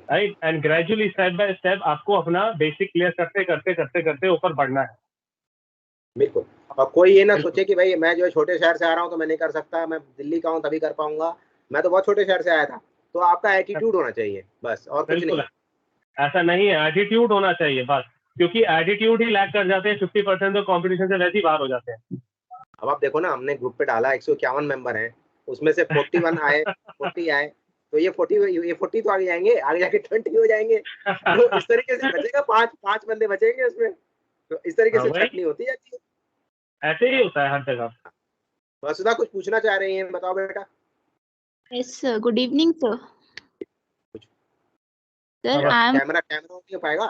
right? And gradually step by step आपको अपना basic clear करते करते करते करते ऊपर बढ़ना है। बिल्कुल। और कोई ये ना सोचे कि भाई मैं जो है छोटे शहर से आ रहा हूँ तो मैं नहीं कर सकता, मैं दिल्ली का हूँ तभी कर पाऊंगा, मैं तो बहुत छोटे शहर से आया था। तो आपका एटीट्यूड होना चाहिए बस, और कुछ नहीं। ऐसा नहीं है, एटीट्यूड होना चाहिए बस, क्योंकि एटीट्यूड ही लैक कर जाते हैं 50% तो कंपटीशन से वैसे ही बाहर हो जाते हैं। अब आप देखो ना, हमने ग्रुप पे डाला 151 मेंबर हैं, उसमें से 41 आए, 40 आए, तो ये 40 तो आगे जाएंगे, आगे जाके 20 हो जाएंगे। तो इस तरीके से बचेगा, 5 बंदे बचेंगे उसमें। तो इस तरीके से छटनी होती जाती है। ऐसे ही होता है हर जगह। वसुधा कुछ पूछना चाह रही हैं, बताओ बेटा। Yes, sir. Good evening, sir. Sir, I am. Camera नहीं हो पाएगा?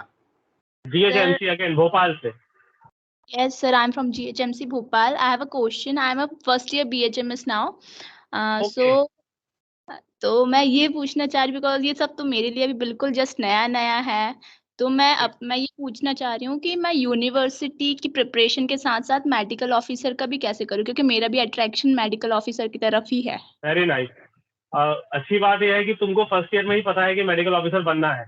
GHMC again, भोपाल से। Yes, sir. I'm from GHMC Bhopal. I have a question. I'm a first year BHMS now. तो मैं ये पूछना चाह रही हूँ, बिकॉज ये सब तो मेरे लिए अभी बिल्कुल जस्ट नया है। तो मैं ये पूछना चाह रही हूँ कि मैं यूनिवर्सिटी की प्रिपरेशन के साथ साथ मेडिकल ऑफिसर का भी कैसे करूँ, क्योंकि मेरा भी अट्रैक्शन मेडिकल ऑफिसर की तरफ ही है। Very nice. अच्छी बात यह है कि तुमको फर्स्ट ईयर में ही पता है कि मेडिकल ऑफिसर बनना है।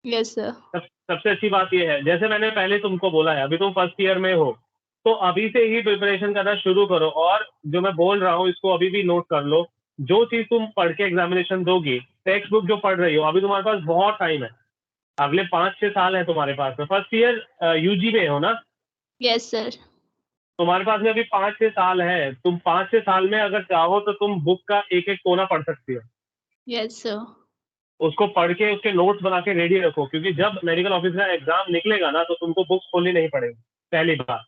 Yes sir. सबसे अच्छी बात यह है, जैसे मैंने पहले तुमको बोला है, अभी तुम फर्स्ट ईयर में हो, तो अभी से ही प्रिपरेशन करना शुरू करो। और जो मैं बोल रहा हूँ इसको अभी भी नोट कर लो। जो चीज तुम पढ़ के एग्जामिनेशन दोगी, टेक्स्ट बुक जो पढ़ रही हो, अभी तुम्हारे पास बहुत टाइम है, अगले 5-6 साल है तुम्हारे पास में। फर्स्ट ईयर यूजी में हो ना? Yes sir. तुम्हारे पास में अभी 5-6 साल है। तुम 5-6 साल में अगर चाहो तो तुम बुक का एक एक कोना पढ़ सकती हो। Yes sir. उसको पढ़ के उसके नोट्स बना के रेडी रखो, क्योंकि जब मेडिकल ऑफिसर का एग्जाम निकलेगा ना, तो तुमको बुक्स खोलनी नहीं पड़ेगी पहली बार।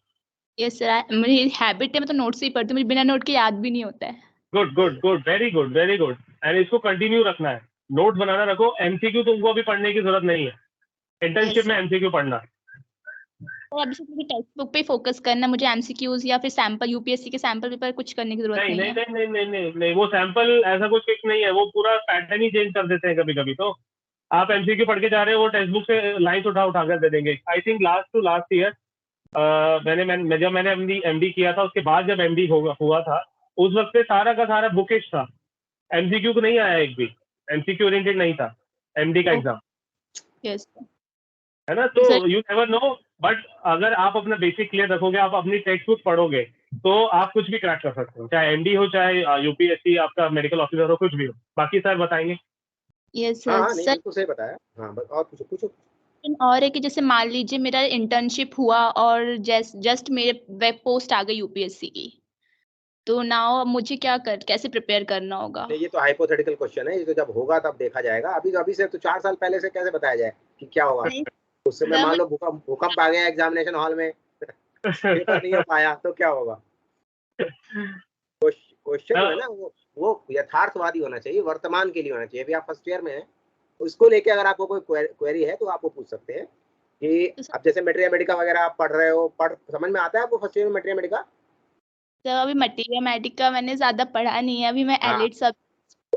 यस सर, मेरी हैबिट है, मैं तो नोट्स ही पढ़ती हूँ, मुझे बिना नोट के याद भी नहीं होता है। Good good good, very good very good. And इसको कंटिन्यू रखना है, नोट बनाना रखो। एमसीक्यू तुमको अभी पढ़ने की जरूरत नहीं है, इंटर्नशिप में एमसीक्यू पढ़ना। तो अभी से मुझे टेक्स्ट बुक पे फोकस करना, मुझे एमसीक्यूज या फिर सैंपल यूपीएससी के सैंपल पेपर कुछ करने की जरूरत नहीं है। नहीं, वो सैंपल ऐसा कुछ फिक्स नहीं है, वो पूरा पैटर्न ही चेंज कर देते हैं कभी कभी। तो आप एमसीक्यू पढ़ के जा रहे हो, वो टेक्स्ट बुक से लाइन्स उठा कर दे देंगे। आई थिंक लास्ट ईयर जब मैंने एमडी किया था, उसके बाद जब एमडी हुआ था, उस वक्त पे सारा का सारा बुकिश था, एमसीक्यू को नहीं आया एक भी, एमसीक्यू ओरिएंटेड नहीं था एमडी का एग्जाम। यस है ना? तो यू नेवर नो, बट अगर आप अपना बेसिक क्लियर रखोगे, आप अपनी टेक्स्ट बुक पढ़ोगे, तो आप कुछ भी क्रैक कर सकते हो, चाहे एमडी हो, चाहे यूपीएससी, आपका मेडिकल ऑफिसर हो, कुछ भी हो। बाकी सर बताएंगे। यस हाँ, सर। नहीं बिल्कुल सही बताया। हाँ, और पूछो। और है कि जैसे मान लीजिए मेरा इंटर्नशिप हुआ और जस्ट मेरे वेब पोस्ट आ गई यूपीएससी की, तो नाउ मुझे कैसे प्रिपेयर करना होगा? नहीं, ये तो हाइपोथेटिकल क्वेश्चन है, ये तो जब होगा तब देखा जाएगा। अभी से तो 4 साल पहले से कैसे बताया जाए कि क्या होगा? नहीं, उस समय मान लो भूकंप आ गया एग्जामिनेशन हॉल में, पेपर नहीं हो पाया तो क्या होगा? क्वेश्चन है ना वो यथार्थवादी होना चाहिए, वर्तमान के लिए होना चाहिए। अभी आप फर्स्ट ईयर में हैं, उसको लेके अगर आपको कोई क्वेरी है तो आप वो पूछ सकते हैं कि अब जैसे मेटेरिया मेडिका वगैरह आप पढ़ रहे हो, समझ में आता है आपको फर्स्ट ईयर में मेटेरिया मेडिका? तो अभी मटेरिया मेडिका मैंने ज्यादा पढ़ा नहीं है, अभी मैं एलिड सब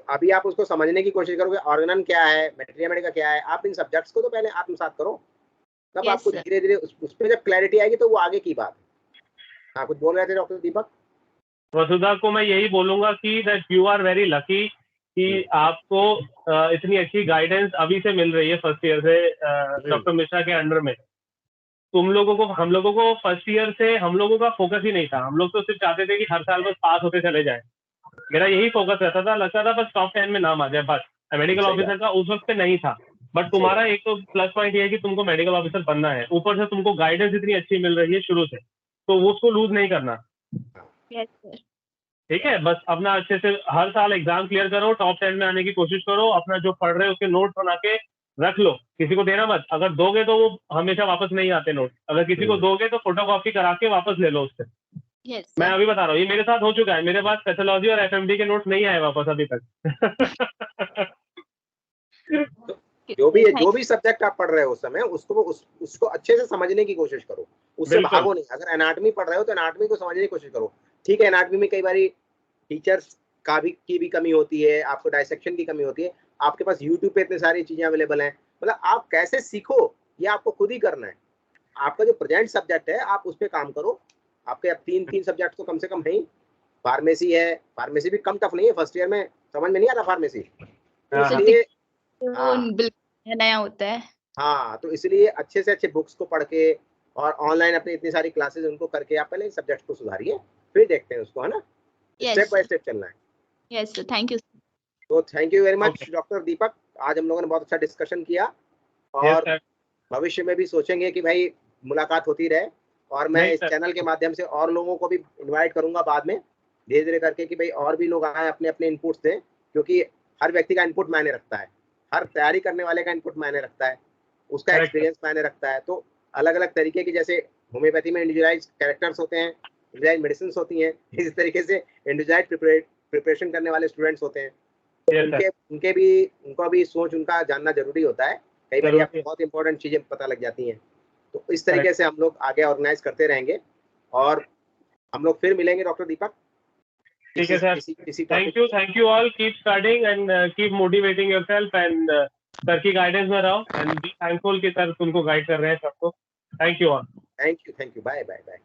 अभी आप उसको समझने की कोशिश करोगे, ऑर्गेनन क्या है, मेटेरिया मेडिका क्या है, आप इन सब्जेक्ट्स को तो पहले आत्मसात करो, तब आपको धीरे धीरे उस पर जब क्लैरिटी आएगी तो वो आगे की बात है। हाँ, कुछ बोल रहे थे डॉक्टर दीपक? वसुधा को मैं यही बोलूंगा कि that you are very lucky कि आपको इतनी अच्छी गाइडेंस अभी से मिल रही है फर्स्ट ईयर से डॉक्टर मिश्रा के अंडर में। हम लोगों को फर्स्ट ईयर से हम लोगों का फोकस ही नहीं था। हम लोग तो सिर्फ चाहते थे कि हर साल बस पास होते चले जाए। मेरा यही फोकस रहता था, लगता था बस टॉप 10 में नाम आ जाए बस। मेडिकल ऑफिसर का उस वक्त पे नहीं था, बट तुम्हारा एक तो प्लस पॉइंट ये है कि तुमको मेडिकल ऑफिसर बनना है, ऊपर से तुमको गाइडेंस इतनी अच्छी मिल रही है शुरू से, तो वो उसको लूज नहीं करना। ठीक है, बस अपना अच्छे से हर साल एग्जाम क्लियर करो, टॉप 10 में आने की कोशिश करो, अपना जो पढ़ रहे हो उसके नोट बना के रख लो, किसी को देना मत। अगर दोगे तो वो हमेशा वापस नहीं आते नोट, अगर किसी को दोगे तो फोटोकॉपी करा के वापस ले लो उससे। मैं अभी बता रहा हूँ, ये मेरे साथ हो चुका है, मेरे पास पैथोलॉजी और एफएमडी के नोट्स नहीं आए वापस अभी तक। जो भी सब्जेक्ट आप पढ़ रहे हो उस समय उसको अच्छे से समझने की कोशिश करो, उससे भागो नहीं। अगर एनाटॉमी पढ़ रहे हो तो एनाटॉमी को समझने की कोशिश करो। ठीक है, एनाटॉमी में कई बार टीचर्स की भी कमी होती है, आपको डायसेक्शन की कमी होती है, आपके पास यूट्यूब पे इतनी सारी चीजें अवेलेबल हैं। मतलब आप कैसे सीखो ये आपको खुद ही करना है। आपका जो प्रेजेंट सब्जेक्ट है आप उस पर काम करो। आपके अब तीन सब्जेक्ट तो कम से कम है ही। फार्मेसी है, फार्मेसी भी कम टफ नहीं है, फर्स्ट ईयर में समझ में नहीं आता फार्मेसी, तो इसलिए नया होता है। हाँ, तो इसलिए अच्छे से अच्छे बुक्स को पढ़ के और ऑनलाइन अपनी इतनी सारी क्लासेस उनको करके आप पहले सब्जेक्ट को सुधारिए, फिर देखते हैं उसको, है ना? स्टेप बाय स्टेप चलना है। Yes sir, thank you. तो thank you very much doctor Deepak, आज हम लोगों ने बहुत अच्छा डिस्कशन किया और भविष्य में भी सोचेंगे कि भाई मुलाकात होती रहे। और मैं इस चैनल के माध्यम से और लोगों को भी इन्वाइट करूंगा बाद में धीरे धीरे करके कि भाई और भी लोग आए, अपने अपने इनपुट्स दें, क्योंकि हर व्यक्ति का इनपुट मायने रखता है, हर तैयारी करने वाले का इनपुट मायने रखता है, उसका एक्सपीरियंस मायने रखता है। तो अलग अलग तरीके की, जैसे होम्योपैथी में इंडिविजुअलाइज्ड कैरेक्टर्स होते हैं, इंडिविजुअलाइज्ड मेडिसिन होती हैं, इस तरीके से इंडिविजुअलाइज्ड प्रिपरेशन करने वाले स्टूडेंट्स होते हैं। उनका भी सोच उनका जानना जरूरी होता है। कई बार आपको बहुत इंपॉर्टेंट चीजें पता लग जाती हैं। तो इस तरीके से हम लोग आगे ऑर्गेनाइज करते रहेंगे और हम लोग फिर मिलेंगे डॉक्टर दीपक। ठीक है sir, thank you all, keep studying and keep motivating yourself and sir की गाइडेंस में रहो एंड बी थैंकफुल कि सर तुमको गाइड कर रहे हैं सबको। Thank you all. Thank you, bye bye bye.